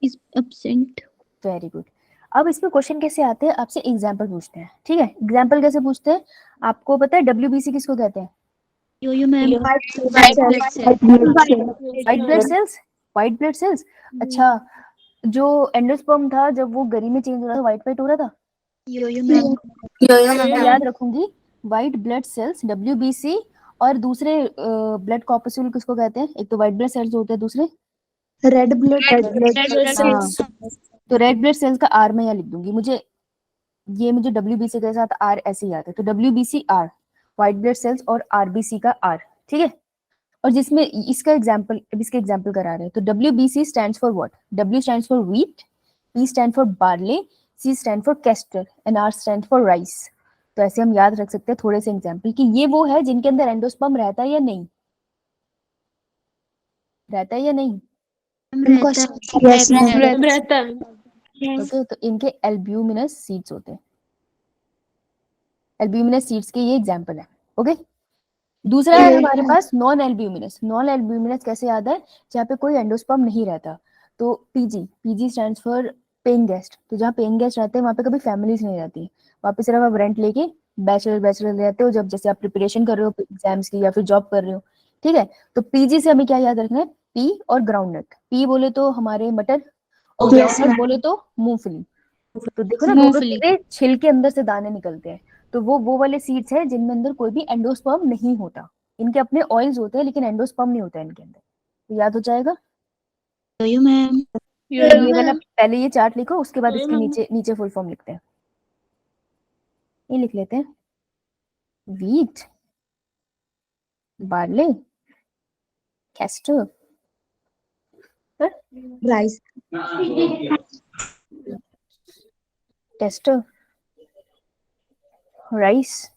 is absent. Very good. अब इसमें क्वेश्चन कैसे आते हैं, आपसे एग्जाम्पल पूछते हैं, ठीक है। एग्जाम्पल कैसे पूछते हैं, आपको पता है WBC किसको कहते हैं? Yo-yo ma'am. White blood cell. White blood cells, white blood cells. अच्छा, जो एंडोस्पर्म था जब वो गरी में चेंज हो रहा था, व्हाइट व्हाइट हो रहा था। Yo-yo ma'am. मैं याद रखूंगी, व्हाइट ब्लड सेल्स WBC, और दूसरे ब्लड कॉर्पस्यूल किसको कहते हैं? एक तो व्हाइट ब्लड सेल्स होते हैं, दूसरे रेड ब्लड हाँ, तो रेड ब्लड सेल्स का R मैं यहाँ लिख दूंगी। मुझे WBC के साथ R ऐसे ही आता है, तो WBC R, white blood cells, और RBC का R, ठीक है। और जिसमें इसका एग्जांपल करा रहे हैं, तो WBC stands for what? W stands for wheat, P stand for barley, C stand for castor, and R stand for rice. तो ऐसे हम याद रख सकते हैं थोड़े से एग्जांपल कि ये वो है जिनके अंदर एंडोस्पर्म रहता है या नहीं, रहता है या नहीं। रहता है। ओके, तो इनके एल्ब्यूमिनस सीड्स होते हैं। एल्ब्यूमिनस सीड्स के ये एग्जांपल है। ओके, दूसरा है हमारे पास नॉन एल्ब्यूमिनस। नॉन एल्ब्यूमिनस कैसे याद है? जहाँ पे कोई एंडोस्पर्म नहीं रहता, तो PG stands for paying guest. तो जहाँ पेइंग गेस्ट रहते हैं वहाँ पे कभी फैमिलीज नहीं रहती, वहाँ पे सिर्फ आप रेंट लेके बैचलर रहते हो, जब जैसे आप प्रिपरेशन कर रहे हो एग्जाम्स की या फिर जॉब कर रहे हो, ठीक है। तो PG से हमें क्या याद रखना है? P और ग्राउंडनट। P बोले तो हमारे मटर, और ग्राउंडनट बोले तो मूंगफली। तो देखो ना, दोनों चीजें छिल के अंदर से दाने निकलते हैं, तो वो वाले सीड्स है जिनमें अंदर कोई भी एंडोस्पर्म नहीं होता। इनके अपने ऑयल्स होते हैं लेकिन एंडोस्पर्म नहीं होता है इनके अंदर। तो याद हो जाएगा। Yo-yo ma'am. ये वाला पहले ये चार्ट लिखो, उसके बाद इसके नीचे फुल फॉर्म लिखते हैं। ये लिख लेते हैं, wheat, barley, castor, rice tester, rice,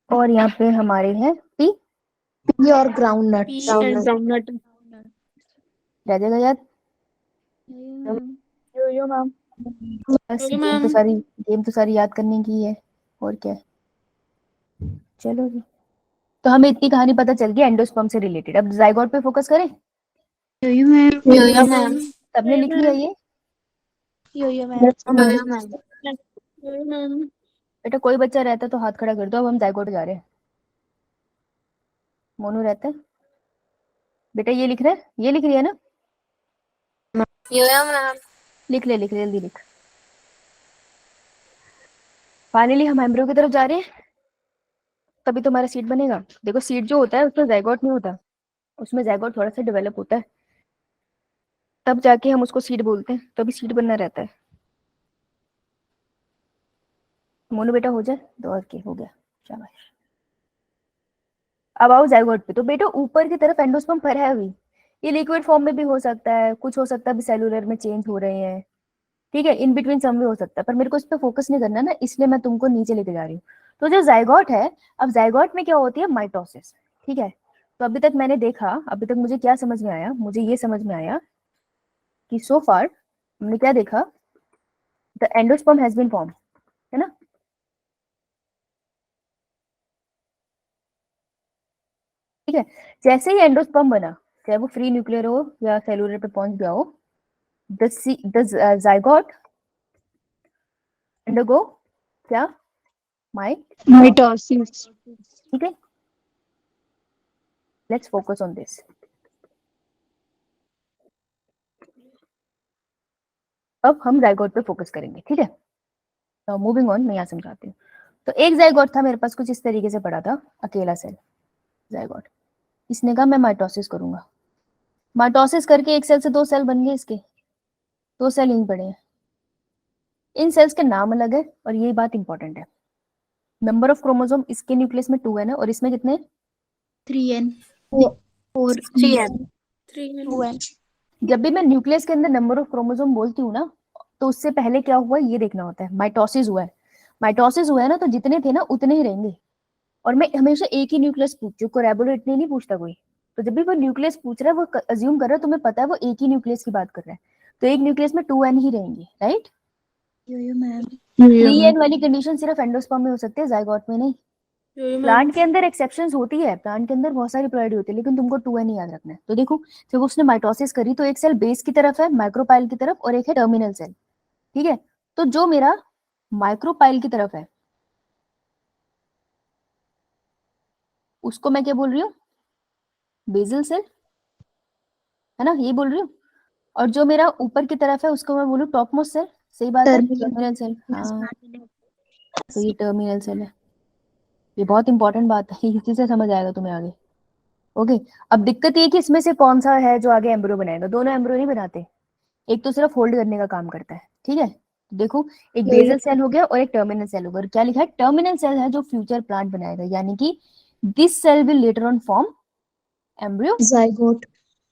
और यहाँ पे हमारे हैं पी और ग्राउंड नट रह जाएगा याद। Yo-yo ma'am. बस गेम तो सारी याद करने की है, और क्या है। चलो जी, तो हमें इतनी कहानी पता चल गई एंडोस्पर्म से रिलेटेड। अब जाइगोट पे फोकस करें। Yo-yo ma'am. सबने लिख लिया ये? Yo-yo ma'am. बेटा कोई बच्चा रहता तो हाथ खड़ा कर दो। अब हम जाइगोट जा रहे हैं। मोनू रहता है बेटा, ये लिख रहा है, ये लिख रही है ना? लिख ले जल्दी लिख। फाइनली हम एम्ब्रियो की तरफ जा रहे हैं, तभी तुम्हारा सीड बनेगा। देखो सीड जो होता है उसमें जाइगोट नहीं होता, उसमें जाइगोट थोड़ा सा डेवलप होता है, तब जाके हम उसको सीड बोलते हैं, तभी सीड बनना रहता है। मोनू बेटा हो जाए तो, और क्या हो गया, शाबाश। अब आओ जाइगोट पे। तो बेटा ऊपर की तरफ एंडोस्पर्म भरा है अभी, ये लिक्विड फॉर्म में भी हो सकता है, कुछ हो सकता है सेलुलर में चेंज हो रहे हैं, ठीक है, इन बिटवीन सम भी हो सकता है, पर मेरे को इस पे फोकस नहीं करना ना, इसलिए मैं तुमको नीचे लेके जा रही हूँ। तो जो जाइगोट है, अब जाइगोट में क्या होती है? माइटोसिस, ठीक है। तो अभी तक मैंने देखा, अभी तक मुझे क्या समझ में आया? मुझे ये समझ में आया कि सो फार हमने क्या देखा, the endosperm has been form, है ना। ठीक है, जैसे ही एंडोस्पर्म बना, चाहे वो फ्री न्यूक्लियर हो या सेलुलर पे पहुंच गया हो, द जाइगोट अंडरगो क्या? Mitosis. ठीक है, लेट्स फोकस ऑन दिस। अब हम जाइगोट पे फोकस करेंगे, ठीक है। तो मूविंग ऑन, मैं यहाँ समझाती हूँ। तो एक जाइगोट था मेरे पास, कुछ इस तरीके से पड़ा था, अकेला सेल जाइगोट। इसने कहा मैं माइटोसिस करूंगा, माइटोसिस करके एक सेल से 2 सेल बन गए, इसके 2 सेल यहीं पड़े हैं। इन सेल्स के नाम अलग है, और ये बात इंपॉर्टेंट है। नंबर ऑफ क्रोमोसोम इसके न्यूक्लियस में 2n है, और इसमें कितने? 3n. 2n. जब भी मैं न्यूक्लियस के अंदर नंबर ऑफ क्रोमोसोम बोलती हूँ ना, तो उससे पहले क्या हुआ ये देखना होता है। माइटोसिस हुआ है, माइटोसिस हुआ है ना, तो जितने थे ना उतने ही रहेंगे। और मैं हमेशा एक ही न्यूक्लियस पूछती हूँ, कोलैबोरेटिव नहीं पूछता कोई। तो जब भी वो न्यूक्लियस पूछ रहा है, वो अज्यूम कर रहा है तुम्हें पता है वो एक ही न्यूक्लियस की बात कर रहा है, तो एक न्यूक्लियस में 2n ही रहेंगे, राइट। Yo-yo ma'am. 3n वाली कंडीशन सिर्फ एंडोस्पर्म में हो सकती है, जाइगोट में नहीं। प्लांट के अंदर एक्सेप्शंस होती है, प्लांट के अंदर बहुत सारी प्रोडक्ट होती है, लेकिन तुमको 2n ही याद रखना है। तो देखो जब उसने माइटोसिस करी तो एक सेल बेस की तरफ है, माइक्रोपाइल की तरफ, और एक है टर्मिनल सेल। ठीक है, तो जो मेरा माइक्रोपाइल की तरफ है उसको मैं क्या बोल रही हूँ, बेसल सेल, है ना, ये बोल रही हूँ। और जो मेरा ऊपर की तरफ है उसको मैं बोलूँ टॉप मोस्ट सेल। सही बात है, टर्मिनल। Terminal cell. हाँ, तो ये टर्मिनल सेल है। ये बहुत इंपॉर्टेंट बात है, इसी से समझ आएगा तुम्हें आगे। ओके, अब दिक्कत ये है कि इसमें से कौन सा है जो आगे एम्ब्रियो बनाएगा। दोनों एम्ब्रियो नहीं बनाते, एक तो सिर्फ होल्ड करने का काम करता है। ठीक है, देखो एक बेसल सेल हो गया और एक टर्मिनल सेल हो गया। और क्या लिखा है, टर्मिनल सेल है जो फ्यूचर प्लांट बनाएगा, यानी कि this cell will later on form embryo. Zygote.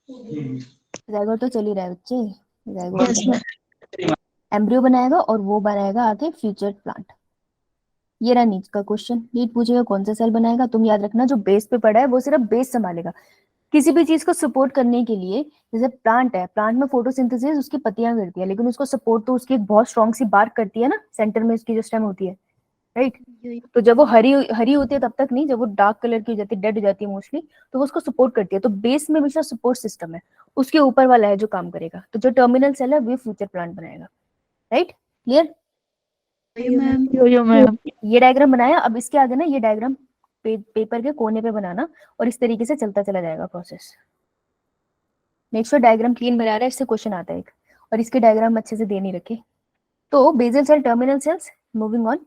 Zygote तो चल ही रहा है बच्चे, यस जाइगोट मैम। एम्ब्रियो बनाएगा और वो बनाएगा आगे फ्यूचर प्लांट। ये रहा नीच का क्वेश्चन, नीट पूछेगा कौन सा सेल बनाएगा। तुम याद रखना जो बेस पे पड़ा है वो सिर्फ बेस संभालेगा। किसी भी चीज को सपोर्ट करने के लिए, जैसे प्लांट है, प्लांट में फोटोसिंथेसिस उसकी पत्तियां करती है, लेकिन उसको सपोर्ट तो उसकी एक बहुत स्ट्रॉन्ग सी बार्क करती है ना, सेंटर में उसकी जो स्टेम होती है, राइट। तो जब वो हरी हरी होती है तब तक नहीं, जब वो डार्क कलर की हो जाती है, डेड हो जाती है मोस्टली, तो वो उसको सपोर्ट करती है। तो बेस में हमेशा सपोर्ट सिस्टम है, उसके ऊपर वाला है जो काम करेगा। तो जो टर्मिनल सेल है वो फ्यूचर प्लांट बनाएगा, राइट, क्लियर। मैम। ये डायग्राम बनाया, अब इसके आगे ना ये डायग्राम पेपर के कोने पे बनाना, और इस तरीके से चलता चला जाएगा process. Make sure diagram clean बना रहा है, इससे क्वेश्चन आता है एक, और इसके डायग्राम अच्छे से दे नहीं रखे। तो basal cell, terminal cells, moving on.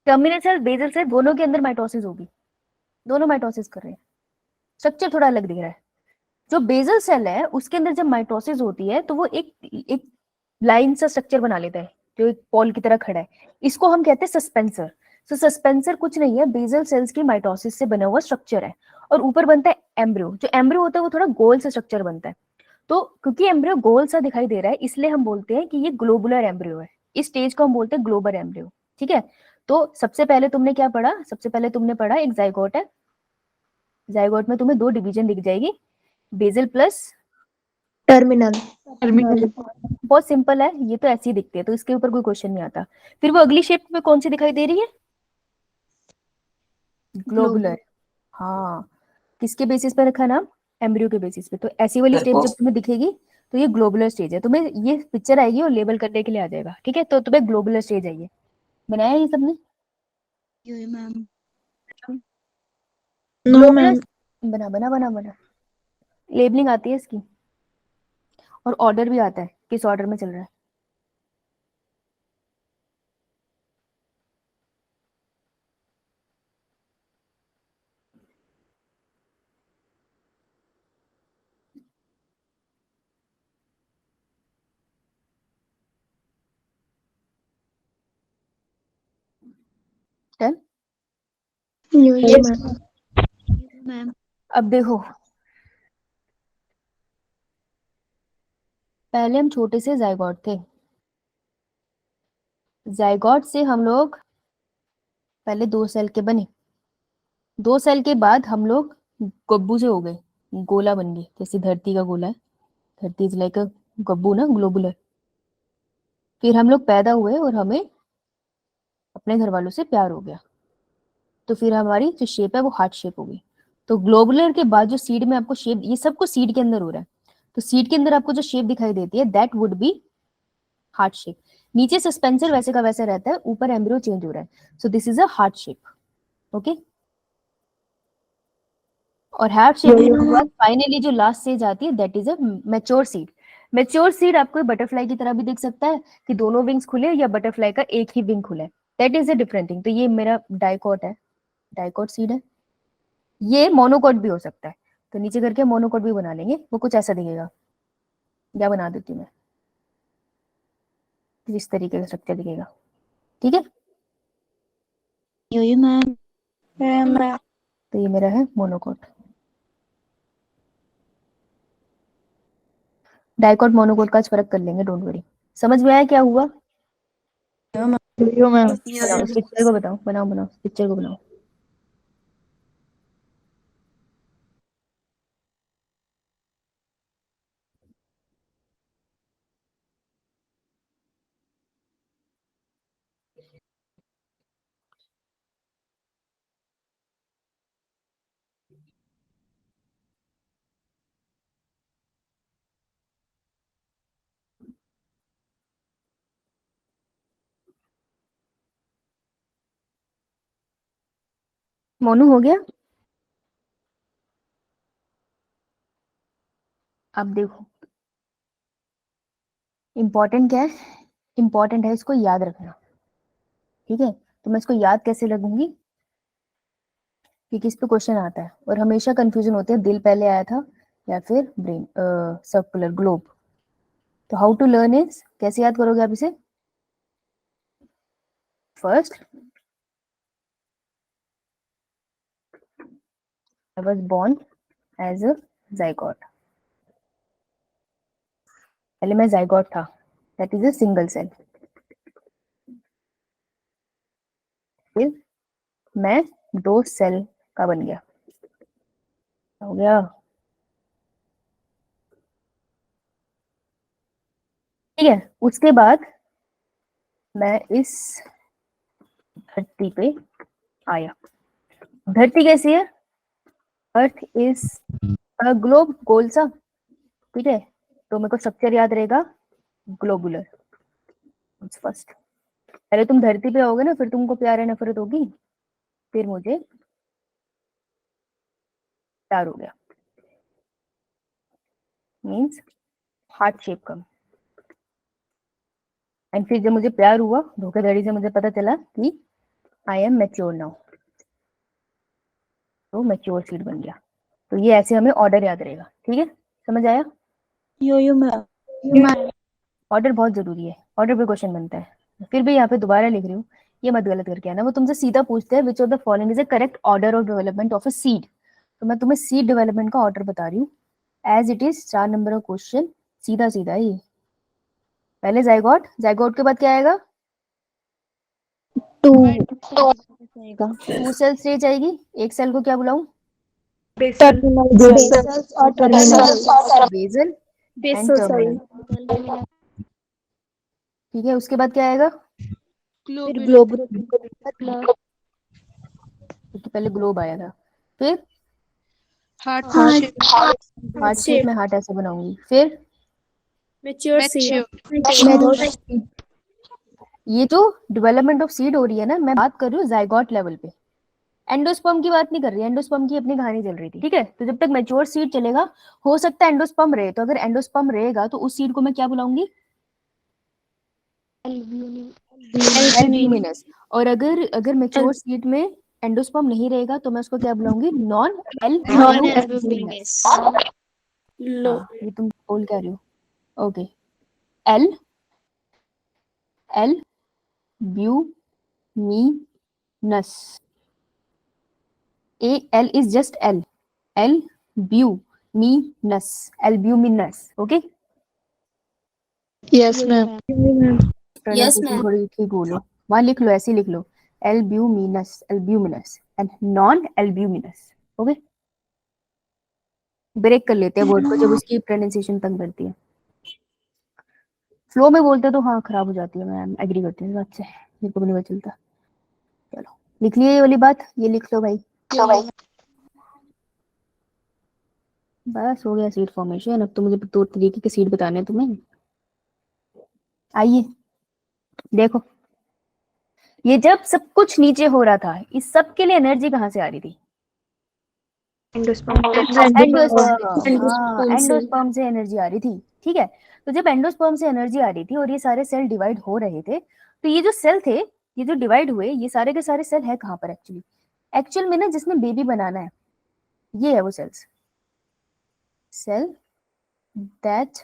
Terminal cell, basal cell, दोनों के अंदर माइटोसिस होगी, दोनों माइटोसिस कर रहे हैं। स्ट्रक्चर थोड़ा अलग दिख रहा है। जो बेसल सेल है उसके अंदर जब माइटोसिस होती है तो वो एक एक लाइन सा स्ट्रक्चर बना लेता है जो एक पॉल की तरह खड़ा है। इसको हम कहते हैं सस्पेंसर। तो सस्पेंसर कुछ नहीं है, बेसल सेल्स की माइटोसिस से बना हुआ स्ट्रक्चर है। और ऊपर बनता है एम्ब्रियो। जो एम्ब्रियो होता है वो थोड़ा गोल सा स्ट्रक्चर बनता है। तो क्योंकि एम्ब्रियो गोल सा दिखाई दे रहा है इसलिए हम बोलते हैं कि ये ग्लोबुलर एम्ब्रियो है। इस स्टेज को हम बोलते हैं ग्लोबल एम्ब्रियो। ठीक है, तो सबसे पहले तुमने क्या पढ़ा, सबसे पहले तुमने पढ़ा एक जाइगोट है। जाइगोट में तुम्हें दो डिवीजन दिख जाएगी, बेसल प्लस टर्मिनल। बहुत सिंपल है, ये तो ऐसे ही दिखती है, तो इसके ऊपर कोई क्वेश्चन नहीं आता। फिर वो अगली शेप में कौन सी दिखाई दे रही है, ग्लोबुलर। हाँ, किसके बेसिस पे रखा नाम, एम्ब्रियो के बेसिस पे। तो ऐसी वाली स्टेज जब तुम्हें दिखेगी तो ये ग्लोबुलर स्टेज है। तुम्हें ये पिक्चर आएगी और लेबल करने के लिए आ जाएगा। ठीक है, तो तुम्हें ग्लोबुलर स्टेज है, ये बनाया ये सबने। मैम। ग्लोबुलर बना बना बना बना, लेबलिंग आती है इसकी, और ऑर्डर भी आता है किस ऑर्डर में चल रहा है। डन। मैम। अब देखो, पहले हम छोटे से जाइगोट थे, जाइगोट से हम लोग पहले 2 सेल के बने, 2 सेल के बाद हम लोग गब्बू से हो गए, गोला बन गए, जैसे धरती का गोला है, धरती इज लाइक अ गब्बू ना, ग्लोबुलर। फिर हम लोग पैदा हुए और हमें अपने घर वालों से प्यार हो गया, तो फिर हमारी जो शेप है वो हार्ट शेप हो गई। तो ग्लोबुलर के बाद जो सीड में आपको शेप, ये सब कुछ सीड के अंदर हो रहा है, तो सीड के अंदर आपको जो शेप दिखाई देती है that would be heart shape. नीचे सस्पेंसर वैसे का वैसा रहता है, ऊपर एम्ब्रियो चेंज हो रहा है, so this is a heart shape. Okay, और हार्ट शेप के बाद फाइनली जो लास्ट स्टेज आती है that is a mature seed. Mature seed आपको बटरफ्लाई की तरह भी दिख सकता है कि दोनों विंग्स खुले, या बटरफ्लाई का एक ही विंग खुला है, that is a different thing. तो ये मेरा डाइकॉट है, डाइकॉट सीड है। ये मोनोकॉट भी हो सकता है, तो नीचे करके मोनोकॉट भी बना लेंगे, वो कुछ ऐसा दिखेगा। क्या बना देती हूँ मैं, इस तरीके का स्ट्रक्चर दिखेगा। ठीक है, मैम। तो ये मेरा है मोनोकॉट। डाइकॉट मोनोकॉट का आज फर्क कर लेंगे, डोंट वरी। समझ में आया क्या हुआ, बनाओ इस पिक्चर को, बताओ, बनाओ बनाओ पिक्चर को बनाओ। मोनू हो गया? अब देखो, इंपॉर्टेंट क्या है? इंपॉर्टेंट है इसको याद रखना, ठीक है? तो मैं इसको याद कैसे लगूंगी कि किस पे क्वेश्चन आता है, और हमेशा कंफ्यूजन होते हैं दिल पहले आया था या फिर ब्रेन, सर्कुलर ग्लोब। तो हाउ टू लर्न इज, कैसे याद करोगे आप इसे? First, I was born as a zygote. पहले मैं जाइगोट था, that is a single cell. फिर मैं 2 सेल का बन गया, हो गया। ठीक है, उसके बाद मैं इस धरती पे आया। धरती कैसी है? अर्थ इज अ ग्लोब, गोल सा, ठीक है? तो मेरे को स्ट्रक्चर याद रहेगा, ग्लोबुलर। फर्स्ट, पहले तुम धरती पे आओगे ना, फिर तुमको प्यार है नफरत होगी, फिर मुझे प्यार हो गया, मीन्स हार्ट शेप का। एंड फिर जब मुझे प्यार हुआ, धोखाधड़ी से मुझे पता चला कि आई एम मैच्योर नाउ, तो मैच्योर सीड बन गया। तो ये ऐसे हमें ऑर्डर याद रहेगा, ठीक है? समझ आया? यो मैम। ऑर्डर बहुत जरूरी है, ऑर्डर पे क्वेश्चन बनता है। फिर भी यहाँ पे दोबारा लिख रही हूँ, ये मत गलत करके आना। वो तुमसे सीधा पूछते हैं which of the following is a correct order of development of a seed. तो मैं तुम्हें सीड डेवलपमेंट का ऑर्डर बता रही हूँ एज इट इज। 4 नंबर का क्वेश्चन, सीधा सीधा ही। पहले जाइगोट, जाइगोट के बाद क्या आएगा? 2 2 सेल स्टेज आएगी। एक सेल को क्या बुलाऊं? बेसल्स और टर्मिनल। बेसल एंड टर्मिनल, ठीक है? उसके बाद क्या आएगा? फिर ग्लोबुलर, ग्लोब। क्योंकि पहले ग्लोब आया था। फिर हार्ट हाँ शेप, हार्ट शेप में हार्ट ऐसे बनाऊंगी। फिर मैच्योर, ये जो डेवलपमेंट ऑफ सीड हो रही है ना, मैं बात कर रही हूँ जाइगोट लेवल पे, एंडोस्पर्म की बात नहीं कर रही। एंडोस्पर्म की अपनी कहानी चल रही थी, ठीक है? तो जब तक मैच्योर सीड चलेगा, हो सकता है एंडोस्पर्म रहे। तो अगर एंडोस्पर्म रहेगा तो उस सीड को मैं क्या बुलाऊंगी? एल्ब्यूमिनस। और अगर मैच्योर सीड में एंडोस्पर्म नहीं रहेगा तो मैं उसको क्या बुलाऊंगी? Non albuminous. हाँ, ये तुम बोल क्या रही हो? Okay, L albuminous. A L is just L, albuminous, albuminous. Okay, yes ma'am. Pronunciation थोड़ी ठीक बोलो, वहां लिख लो, ऐसे ही लिख लो, albuminous, albuminous and non albuminous. Okay, break कर लेते हैं वर्ड को जब उसकी प्रोनाउंसिएशन तंग करती है। फ्लो में बोलते तो हाँ खराब हो जाती है, मैं एग्री करती हूँ इस बात से, मेरे को भी नहीं पता चलता। चलो लिख लिए ये वाली बात, ये लिख लो भाई। बस हो गया सीड फॉर्मेशन। अब तो मुझे 2 तरीके के सीड बताने हैं तुम्हें। आइए देखो, ये जब सब कुछ नीचे हो रहा था, इस सब के लिए एनर्जी कहाँ से आ रही थी? एंडोस्पर्म से एनर्जी आ रही थी, ठीक है? तो जब एंडोस्पर्म से एनर्जी आ रही थी और ये सारे सेल डिवाइड हो रहे थे, तो ये जो सेल थे, ये जो डिवाइड हुए, ये सारे के सारे सेल है कहाँ पर एक्चुअली? एक्चुअल में ना, जिसने बेबी बनाना है, ये है वो cells, cell that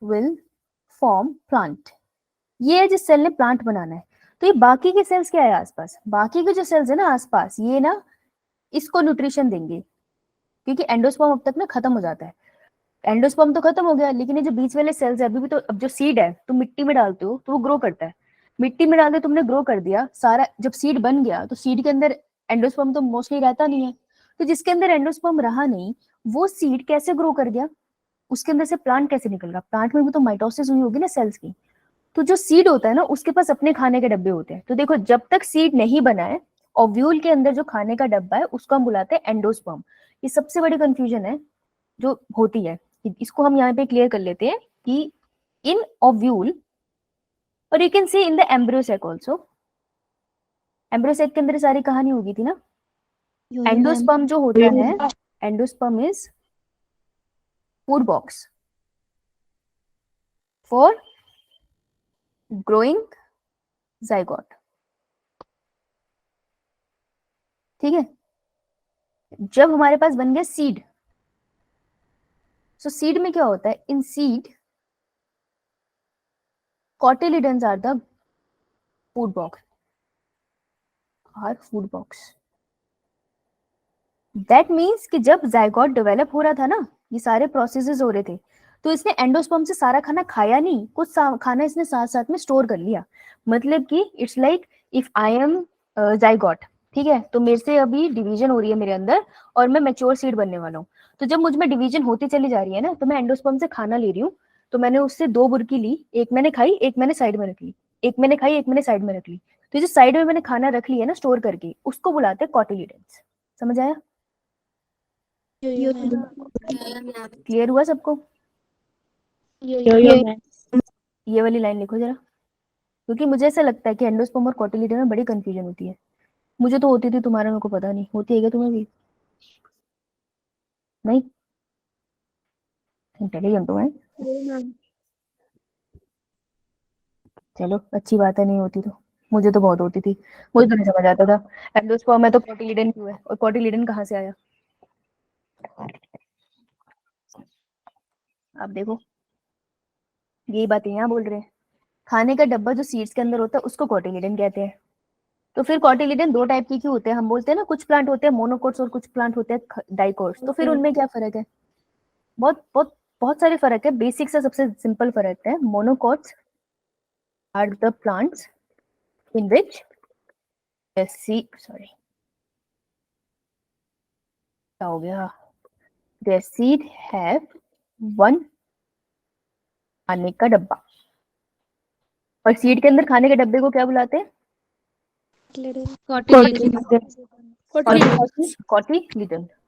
will form plant. ये है जिस सेल ने प्लांट बनाना है। तो ये बाकी के सेल्स क्या है आसपास? बाकी के जो सेल्स है ना आसपास, ये ना इसको न्यूट्रिशन देंगे, क्योंकि एंडोस्पर्म अब तक ना खत्म हो जाता है। एंडोस्पर्म तो खत्म हो गया, लेकिन ये जो बीच वाले सेल्स है अभी भी, तो अब जो सीड है तुम मिट्टी में डालते हो तो वो ग्रो करता है। मिट्टी में डाल के तुमने ग्रो कर दिया सारा, जब सीड बन गया तो सीड के अंदर एंडोस्पर्म तो मोस्टली रहता नहीं है। तो जिसके अंदर एंडोस्पर्म रहा नहीं, वो सीड कैसे ग्रो कर गया? उसके अंदर से प्लांट कैसे निकल गया? प्लांट में भी तो माइटोसिस हुई होगी ना सेल्स की। तो जो सीड होता है ना, उसके पास अपने खाने के डब्बे होते हैं। तो देखो, जब तक सीड नहीं बना है, ओव्यूल के अंदर जो खाने का डब्बा है उसको हम बुलाते हैं एंडोस्पर्म। ये सबसे बड़ी कंफ्यूजन है जो होती है, इसको हम यहाँ पे क्लियर कर लेते हैं कि इन ओव्यूल, और you can see in the embryo sac also. Embryo sac के अंदर सारी कहानी होगी थी ना, यो मैम एंडोस्पर्म जो होता है, endosperm is food box for growing zygote. ठीक है, जब हमारे पास बन गया सीड, सो सीड में क्या होता है, इन seed cotyledons are the food box, are food box. That means कि जब जाइगोट डेवलप हो रहा था ना, ये सारे प्रोसेसेस हो रहे थे, तो इसने एंडोस्पर्म से सारा खाना खाया नहीं, कुछ खाना इसने साथ साथ में स्टोर कर लिया। मतलब कि it's like if I am zygote, ठीक है, तो मेरे से अभी डिवीजन हो रही है मेरे अंदर और मैं मैच्योर सीड बनने वाला हूँ। तो जब मुझ में डिवीजन होती चली जा रही है ना, तो मैं एंडोस्पर्म से खाना ले रही हूँ, तो मैंने उससे 2 बुरकी ली, एक मैंने खाई, एक मैंने साइड में रख ली, एक मैंने खाई, एक मैंने साइड में रख ली। तो जो साइड में मैंने खाना रख लिया ना स्टोर करके, उसको बुलाते हैं कॉटिलिडेंस। समझ आया? यो क्लियर हुआ सबको? मैम ये वाली लाइन लिखो जरा, क्योंकि मुझे ऐसा लगता है कि एंडोस्पर्म और कॉटिलिडन में बड़ी कंफ्यूजन होती है। मुझे तो होती थी, तुम्हारा मेरे को पता नहीं, होती है क्या तुम्हें भी? नहीं, इंटेलिजेंट हो है। चलो अच्छी बात है, नहीं होती तो। मुझे तो बहुत होती थी, मुझे तो नहीं समझ आता था एंडोस्पर्म है तो कॉटिलिडन क्यों है, और कॉटिलिडन कहाँ से आया। आप देखो, यही बातें यहाँ बोल रहे हैं। खाने का डब्बा जो सीड्स के अंदर होता है उसको कॉटिलिडन कहते हैं। तो फिर कॉटिलिडन 2 टाइप की क्यों होते हैं? हम बोलते हैं ना, कुछ प्लांट होते हैं मोनोकोट्स और कुछ प्लांट होते हैं डाइकोट्स। तो फिर उनमें क्या फर्क है? बहुत बहुत बहुत सारे फर्क है। बेसिक से सबसे सिंपल फर्क है, monocots are the plants in which क्या हो गया, their seed have one खाने का डब्बा। और सीड के अंदर खाने के डब्बे को क्या बुलाते हैं? कॉटिलिडन।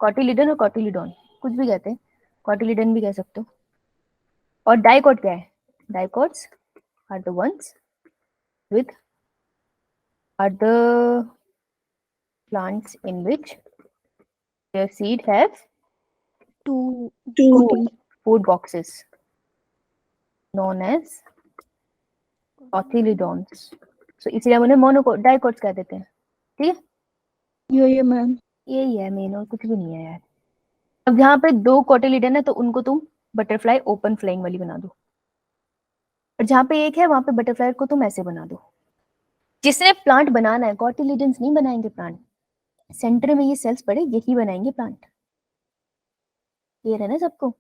कॉटिलिडन और कॉटिलिडॉन कुछ भी कहते हैं, कॉटिलिडन भी कह सकते हो। और डाइकोट क्या है? Dicots are the ones with are the plants in which their seed have two food boxes known as cotyledons. So इसलिए हम उन्हें मोनोकोट डाइकोट्स कह देते हैं। ठीक है, यो मैम यही है मेन, और कुछ भी नहीं है यार। अब यहाँ पे 2 कोटिलिडन है तो उनको तुम बटरफ्लाई ओपन फ्लाइंग वाली बना दो, और जहाँ पे एक है वहां पे बटरफ्लाई को तुम ऐसे बना दो। जिसने प्लांट बनाना है, कॉटिलिडन्स नहीं बनाएंगे प्लांट, सेंटर में ये सेल्स पड़े, यही बनाएंगे प्लांट। क्लियर है ना सबको?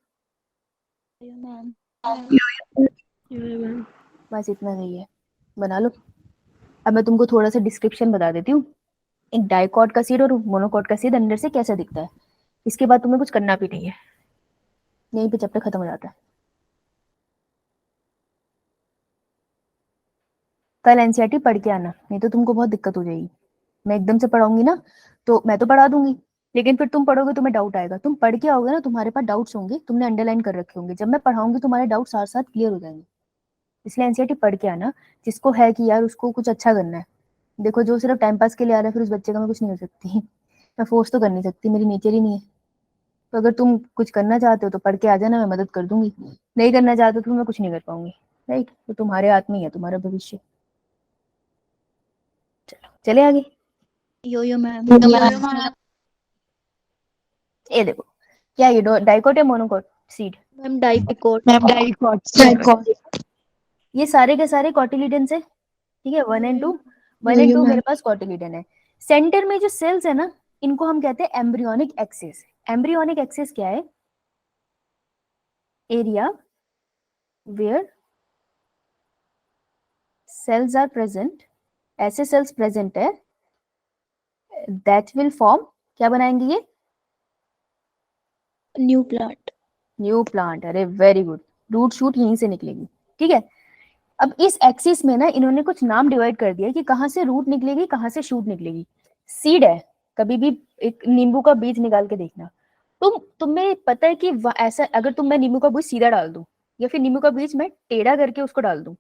बस इतना सही है, बना लो। अब मैं तुमको थोड़ा सा डिस्क्रिप्शन बता देती हूँ, एक डाइकॉट का सीड और मोनोकॉट का सीड अंदर से कैसा दिखता है। इसके बाद तुम्हें कुछ करना भी नहीं है, यहीं पे चैप्टर खत्म हो जाता है। कल एनसीईआरटी पढ़ के आना, नहीं तो तुमको बहुत दिक्कत हो जाएगी। मैं एकदम से पढ़ाऊंगी ना, तो मैं तो पढ़ा दूंगी, लेकिन फिर तुम पढ़ोगे तुम्हें डाउट आएगा। तुम पढ़ के आओगे ना, तुम्हारे पास डाउट्स होंगे, तुमने अंडरलाइन कर रखे होंगे, जब मैं पढ़ाऊंगी तुम्हारे डाउट साथ साथ क्लियर हो जाएंगे। इसलिए एनसीईआरटी पढ़ के आना, जिसको है कि यार उसको कुछ अच्छा करना है। देखो, जो सिर्फ टाइम पास के लिए आ रहा है, फिर उस बच्चे का मैं कुछ नहीं कर सकती, मैं फोर्स तो कर नहीं सकती, मेरी नेचर ही नहीं है। तो अगर तुम कुछ करना चाहते हो तो पढ़ के आ जाना, मैं मदद कर दूंगी। नहीं करना चाहते तो मैं कुछ नहीं कर पाऊंगी, राइट? तो तुम्हारे हाथ में ही है तुम्हारा भविष्य। चलो चले आगे। यो मैम ये देखो, क्या ये डाइकोट या मोनोकोट सीड? मैम डाइकोट ये सारे के सारे कॉटिलिडन से, ठीक है, 1 and 2। 1 and 2 मेरे पास कॉटिलिडन है। सेंटर में जो सेल्स है ना, इनको हम कहते हैं एम्ब्रियोनिक एक्सिस। एम्ब्रियोनिक एक्सिस क्या है? Area where cells are present, ऐसे सेल्स प्रेजेंट है दैट विल फॉर्म, क्या बनाएंगे ये? New plant. अरे वेरी गुड, रूट शूट यहीं से निकलेगी। ठीक है, अब इस एक्सिस में ना इन्होंने कुछ नाम डिवाइड कर दिया कि कहाँ से रूट निकलेगी, कहाँ से शूट निकलेगी। सीड है, कभी भी एक नींबू का बीज निकाल के देखना, तुम्हें पता है कि ऐसा, अगर मैं नींबू का बीज सीधा डाल दूं या फिर नींबू का बीज मैं टेढ़ा करके उसको डाल दूं,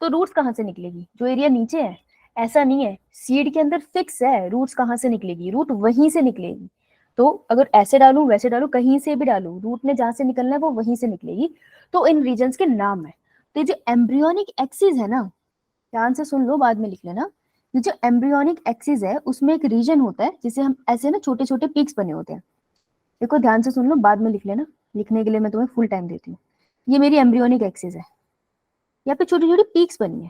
तो रूट्स कहाँ से निकलेगी? जो एरिया नीचे है, ऐसा नहीं है, सीड के अंदर फिक्स है रूट्स कहाँ से निकलेगी, रूट वहीं से निकलेगी। तो अगर ऐसे डालूं वैसे डालूं कहीं से भी डालूं, रूट ने जहां से निकलना है वो वहीं से निकलेगी। तो इन रीजन्स के नाम है। तो ये जो एम्ब्रियोनिक एक्सिस है ना, ध्यान से सुन लो बाद में लिख लेना, ये जो एम्ब्रियोनिक एक्सिस है उसमें एक रीजन होता है जिसे हम ऐसे ना छोटे छोटे पीक्स बने होते हैं। देखो ध्यान से सुन लो, बाद में लिख लेना, लिखने के लिए मैं तुम्हें फुल टाइम देती हूँ। ये मेरी एम्ब्रियोनिक एक्सिस है, यहाँ पे छोटी छोटी पीक्स बनी है,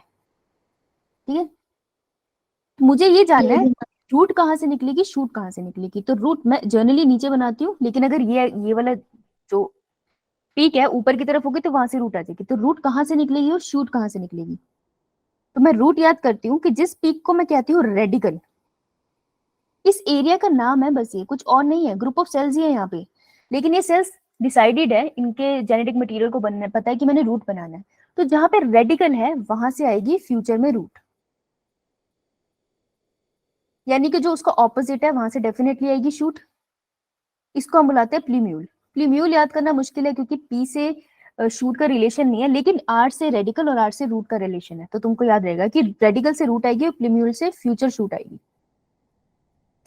ठीक है। मुझे ये जानना है रूट कहाँ से निकलेगी, शूट कहाँ से निकलेगी। तो रूट मैं जनरली नीचे बनाती हूँ, लेकिन अगर ये वाला जो पीक है ऊपर की तरफ होगी तो वहां से रूट आ जाएगी। तो रूट कहाँ से निकलेगी और शूट कहाँ से निकलेगी। तो मैं रूट याद करती हूँ कि जिस पीक को मैं कहती हूँ रेडिकल, इस एरिया का नाम है बस, ये कुछ और नहीं है, ग्रुप ऑफ सेल्स ही है यहाँ पे। लेकिन ये सेल्स डिसाइडेड है, इनके जेनेटिक मटेरियल को बनना है, पता है कि मैंने रूट बनाना है। तो जहां पे रेडिकल है वहां से आएगी फ्यूचर में रूट, यानी कि जो उसका ऑपोजिट है वहां से डेफिनेटली आएगी शूट। इसको हम बुलाते हैं प्लीम्यूल। प्लीम्यूल याद करना मुश्किल है क्योंकि पी से शूट का रिलेशन नहीं है, लेकिन आर से रेडिकल और आर से रूट का रिलेशन है। तो तुमको याद रहेगा कि रेडिकल से रूट आएगी और प्लीम्यूल से फ्यूचर शूट आएगी,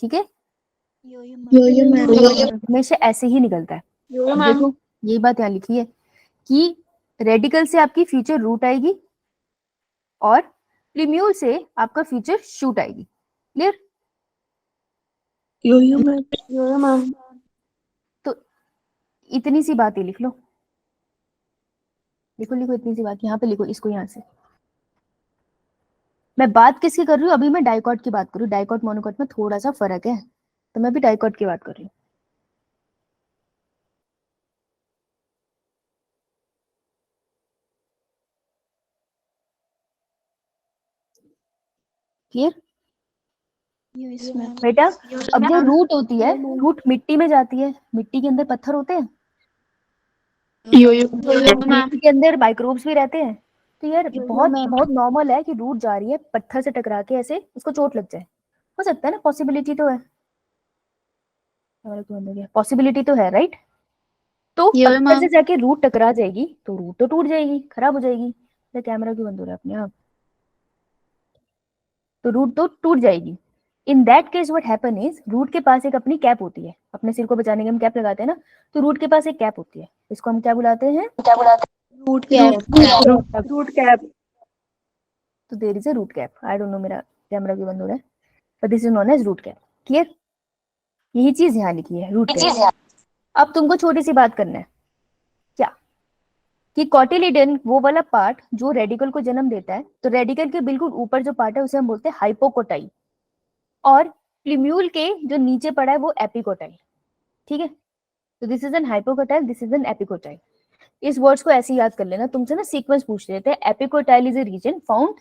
ठीक है। हमेशा ऐसे ही निकलता है। अब देखो यही बात यहाँ लिखी है कि रेडिकल से आपकी फ्यूचर रूट आएगी और प्लीम्यूल से आपका फ्यूचर शूट आएगी। क्लियर। मैम। तो इतनी सी बात ही लिख लो, लिखो लिखो इतनी सी बात यहाँ पे लिखो, इसको यहाँ से। मैं बात किसकी कर रही हूँ, अभी मैं डाइकॉट की बात कर रही हूँ। डाइकॉट मोनोकॉट में थोड़ा सा फर्क है, तो मैं भी डाइकॉट की बात कर रही हूँ। क्लियर बेटा। अब जो रूट होती है, रूट मिट्टी में जाती है, मिट्टी के अंदर पत्थर होते हैं, मिट्टी के अंदर माइक्रोब्स भी रहते हैं। तो यार बहुत बहुत नॉर्मल है कि रूट जा रही है पत्थर से टकरा के, ऐसे उसको चोट लग जाए, हो सकता है ना, पॉसिबिलिटी तो है, पॉसिबिलिटी तो है, राइट। तो पत्थर से जाके रूट टकरा जाएगी तो रूट तो टूट जाएगी, खराब हो जाएगी। तो कैमरा क्यों बंद हो रहा है अपने आप। तो रूट तो टूट जाएगी। In that case what happen is, root के पास एक अपनी कैप होती है, अपने सिर को बचाने के हम कैप लगाते हैं ना, तो रूट के पास एक कैप होती है, इसको हम क्या बुलाते हैं, रूट कैप। Root cap. तो there is a root cap. I don't know मेरा कैमरा क्यों बंद हो रहा है, but this is known as root cap. Clear. यही चीज यहाँ लिखी है, रूट कैप। अब तुमको छोटी सी बात करना है, क्या कि कॉटिलिडन वो वाला पार्ट जो रेडिकल को जन्म देता है, तो रेडिकल के बिल्कुल ऊपर जो पार्ट है उसे हम बोलते हैं हाइपोकोटाइल, और प्लीम्यूल के जो नीचे पड़ा है वो एपिकोटाइल, ठीक है। तो this is an hypocotyl, this is an epicotyl. इस वर्ड्स को ऐसे याद कर लेना, तुमसे ना सीक्वेंस पूछ लेते हैं। Epicotyl is a region found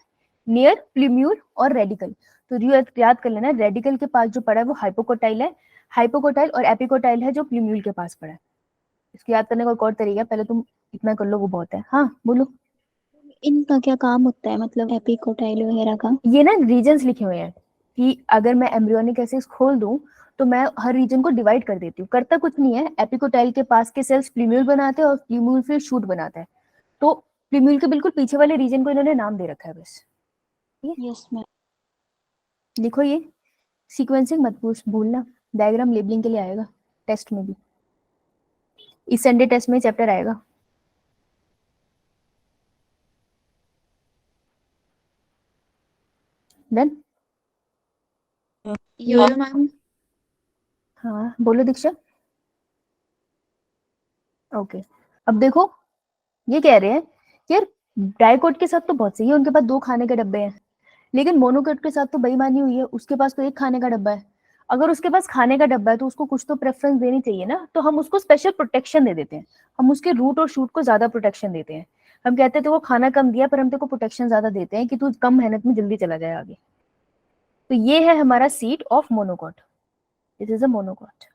near plumule और रेडिकल। तो याद कर लेना, रेडिकल के पास जो पड़ा है वो हाइपोकोटाइल है, हाइपोकोटाइल और एपिकोटाइल है जो प्लीम्यूल के पास पड़ा है। इसको याद करने का एक और तरीका है, पहले तुम इतना कर लो वो बहुत है। हाँ बोलो। इनका क्या काम होता है, मतलब एपिकोटाइल वगैरह का। ये ना रीजन्स लिखे हुए हैं कि अगर मैं एम्ब्रियोनिक एसिड खोल दूं तो मैं हर रीजन को डिवाइड कर देती हूँ। करता कुछ नहीं है, एपिकोटाइल के पास के सेल्स प्लीम्यूल बनाते हैं और प्लीम्यूल फिर शूट बनाता है। तो प्लीम्यूल के बिल्कुल पीछे वाले रीजन को इन्होंने नाम दे रखा है बस। Yes ma'am. लिखो ये, सीक्वेंसिंग मत भूलना, डायग्राम लेबलिंग के लिए आएगा टेस्ट में भी, इस संडे टेस्ट में चैप्टर आएगा। डन। मैम। हाँ बोलो दीक्षा। ओके अब देखो, ये कह रहे हैं यार डाइकोट के साथ तो बहुत सही है, उनके पास 2 खाने के डब्बे हैं, लेकिन मोनोकोट के साथ तो बेईमानी हुई है, उसके पास तो 1 खाने का डब्बा है। अगर उसके पास खाने का डब्बा है तो उसको कुछ तो प्रेफरेंस देनी चाहिए ना, तो हम उसको स्पेशल प्रोटेक्शन दे देते हैं, हम उसके रूट और शूट को ज्यादा प्रोटेक्शन देते हैं। हम कहते हैं तो वो खाना कम दिया पर हम तेरे को प्रोटेक्शन ज्यादा देते हैं कि तू कम मेहनत में जल्दी चला जाए आगे। तो ये है हमारा seat of monocot, this is a monocot.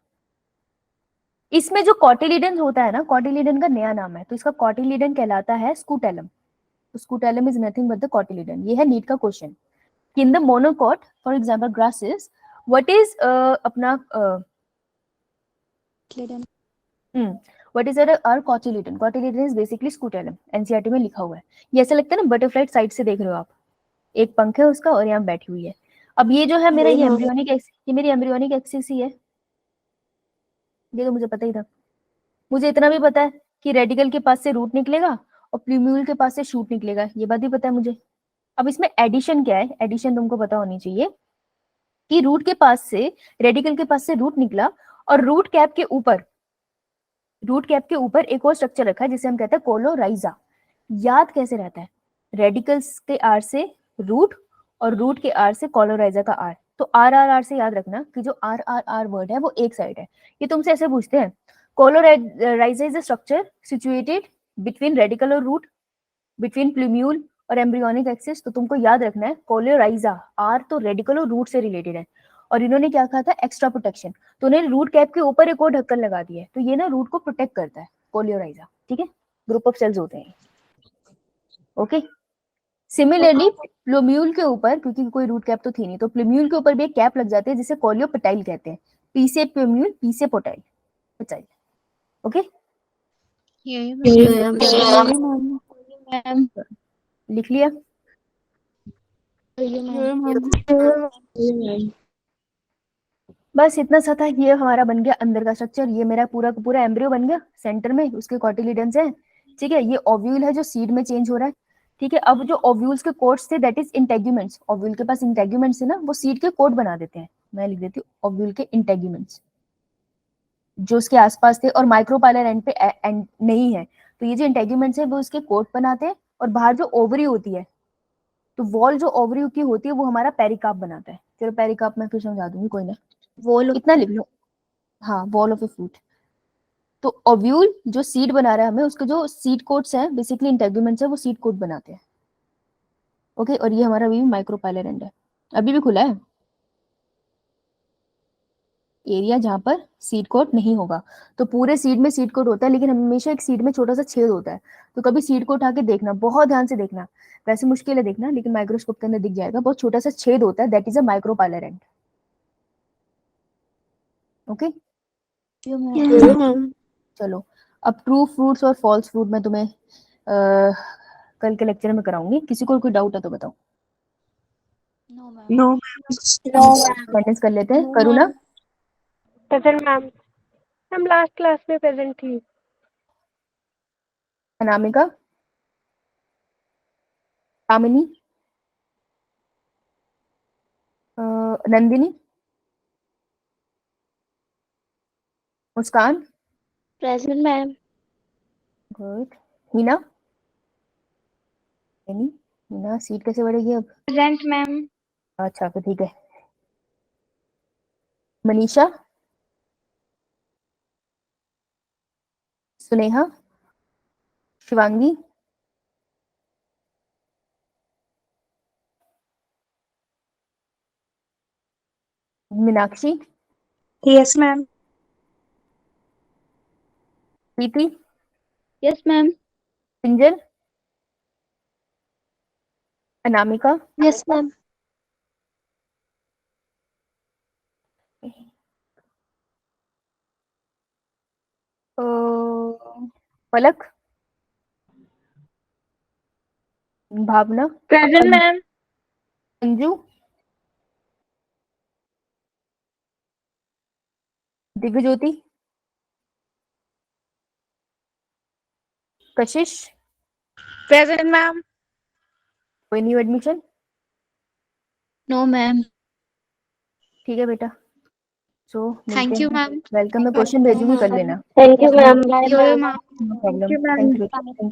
इसमें जो कॉटिलिडन होता है ना, कॉटिलिडन का नया नाम है, तो इसका कॉटिलिडन कहलाता है स्कूटेलम। तो scutellum is nothing but the cotyledon. ये है नीट का question. In the monocot for example grasses what is अपना what is our cotyledon. Cotyledon is basically scutellum, NCERT में लिखा हुआ है। ये ऐसा लगता है ना बटरफ्लाई साइड से देख रहे हो आप, एक पंख है उसका और यहाँ बैठी हुई है। अब ये जो है मेरा ये एम्ब्रियोनिक ये मेरी एम्ब्रियोनिक एक्सिस ही है, ये तो मुझे पता ही था। मुझे इतना भी पता है कि रेडिकल के पास से रूट निकलेगा और प्लूम्यूल के पास से शूट निकलेगा, ये बात भी पता है मुझे। अब इसमें एडिशन क्या है, एडिशन तुमको पता होनी चाहिए कि रूट के पास से रेडिकल के पास से रूट निकला और रूट कैप के ऊपर एक और स्ट्रक्चर रखा है जिसे हम कहते हैं कोलोराइजा। याद कैसे रहता है, रेडिकल्स के आर से रूट और रूट के आर से कोलोराइजा का आर, तो आर आर आर से याद रखना कि जो आर आर आर वर्ड है वो एक साइड है। ये तुमसे ऐसे पूछते हैं, coleorhiza is a structure situated between radicle और रूट, बिटवीन प्लूम्यूल और एम्ब्रियोनिक एक्सिस। तो तुमको याद रखना है कोलोराइजा, आर तो रेडिकल और रूट से रिलेटेड है, और इन्होंने क्या कहा था, एक्स्ट्रा प्रोटेक्शन, तो उन्होंने रूट कैप के ऊपर एक और ढक्कन लगा दिया है, तो ये ना रूट को प्रोटेक्ट करता है कोलोराइजा, ठीक है, ग्रुप ऑफ सेल्स होते हैं। ओके, सिमिलरली प्लूम्यूल के ऊपर, क्योंकि कोई रूट कैप तो थी नहीं, तो प्लूम्यूल के ऊपर भी एक कैप लग जाती है जिसे कोलियोपेटाइल कहते हैं, पी से प्लूम्यूल, पी से पोटाइल। ओके, लिख लिया। बस इतना सा था, ये हमारा बन गया अंदर का स्ट्रक्चर। ये मेरा पूरा का पूरा एम्ब्रियो बन गया, सेंटर में उसके कॉटिलिडन्स है, ठीक है। ये ओव्यूल है जो सीड में चेंज हो रहा है, ठीक है। अब जो ओव्यूल्स के कोट्स थे दैट इज इंटेग्यूमेंट्स, ओव्यूल के पास इंटेग्यूमेंट्स है ना, वो सीड के कोट बना देते हैं। मैं लिख देती हूँ ओव्यूल के इंटेग्यूमेंट्स जो उसके आसपास थे, और माइक्रोपाइलर एंड पे एंड नहीं है, तो ये जो इंटेग्यूमेंट्स है वो उसके कोट बनाते हैं। और बाहर जो ओवरी होती है, तो वॉल जो ओवरी की होती है वो हमारा पेरिकाप बनाता है। चलो पेरिकाप मैं फिर समझा दूंगी, कोई ना, वॉल इतना लिख लो। हाँ, वॉल ऑफ ए फ्रूट। तो ओव्यूल जो सीड बना रहा है हमें, उसके जो सीड कोट्स हैं, बेसिकली इंटेग्यूमेंट्स है, वो सीड कोट बनाते हैं। ओके, और ये हमारा अभी माइक्रोपाइलर एंड है, अभी भी खुला है एरिया जहां पर सीड कोट नहीं होगा। तो पूरे सीड में सीड कोट होता है, लेकिन हमेशा एक सीड में छोटा सा छेद होता है, तो कभी सीड कोट आके देखना, बहुत ध्यान से देखना, वैसे मुश्किल है देखना, लेकिन माइक्रोस्कोप के अंदर दिख जाएगा, बहुत छोटा सा छेद होता है, that is a micropylar and. Okay, चलो अब ट्रू फ्रूट्स और फॉल्स फ्रूट मैं तुम्हें कल के लेक्चर में कराऊंगी। किसी को कोई डाउट है तो बताओ। नो अटेंडेंस कर लेते हैं, करूँ ना? प्रेजेंट मैम, हम लास्ट क्लास में प्रेजेंट थी। Anamika, Kamini, Nandini, Muskan, present ma'am. Good, Heena, Heena seat कैसे बढ़ेगी अब? Present ma'am. अच्छा तो ठीक है। Manisha, Suneha, Shivangi, Meenakshi, yes ma'am. Preeti, yes ma'am. Pinjal, Anamika, yes ma'am. Palak, Bhavna, present ma'am. Anju, Divya Jyoti, Kashish, present ma'am. कोई न्यू एडमिशन? No ma'am. ठीक है बेटा, so thank you ma'am. Welcome, मैं क्वेश्चन भेजूंगी, कर लेना। Thank you ma'am. No problem, thank you.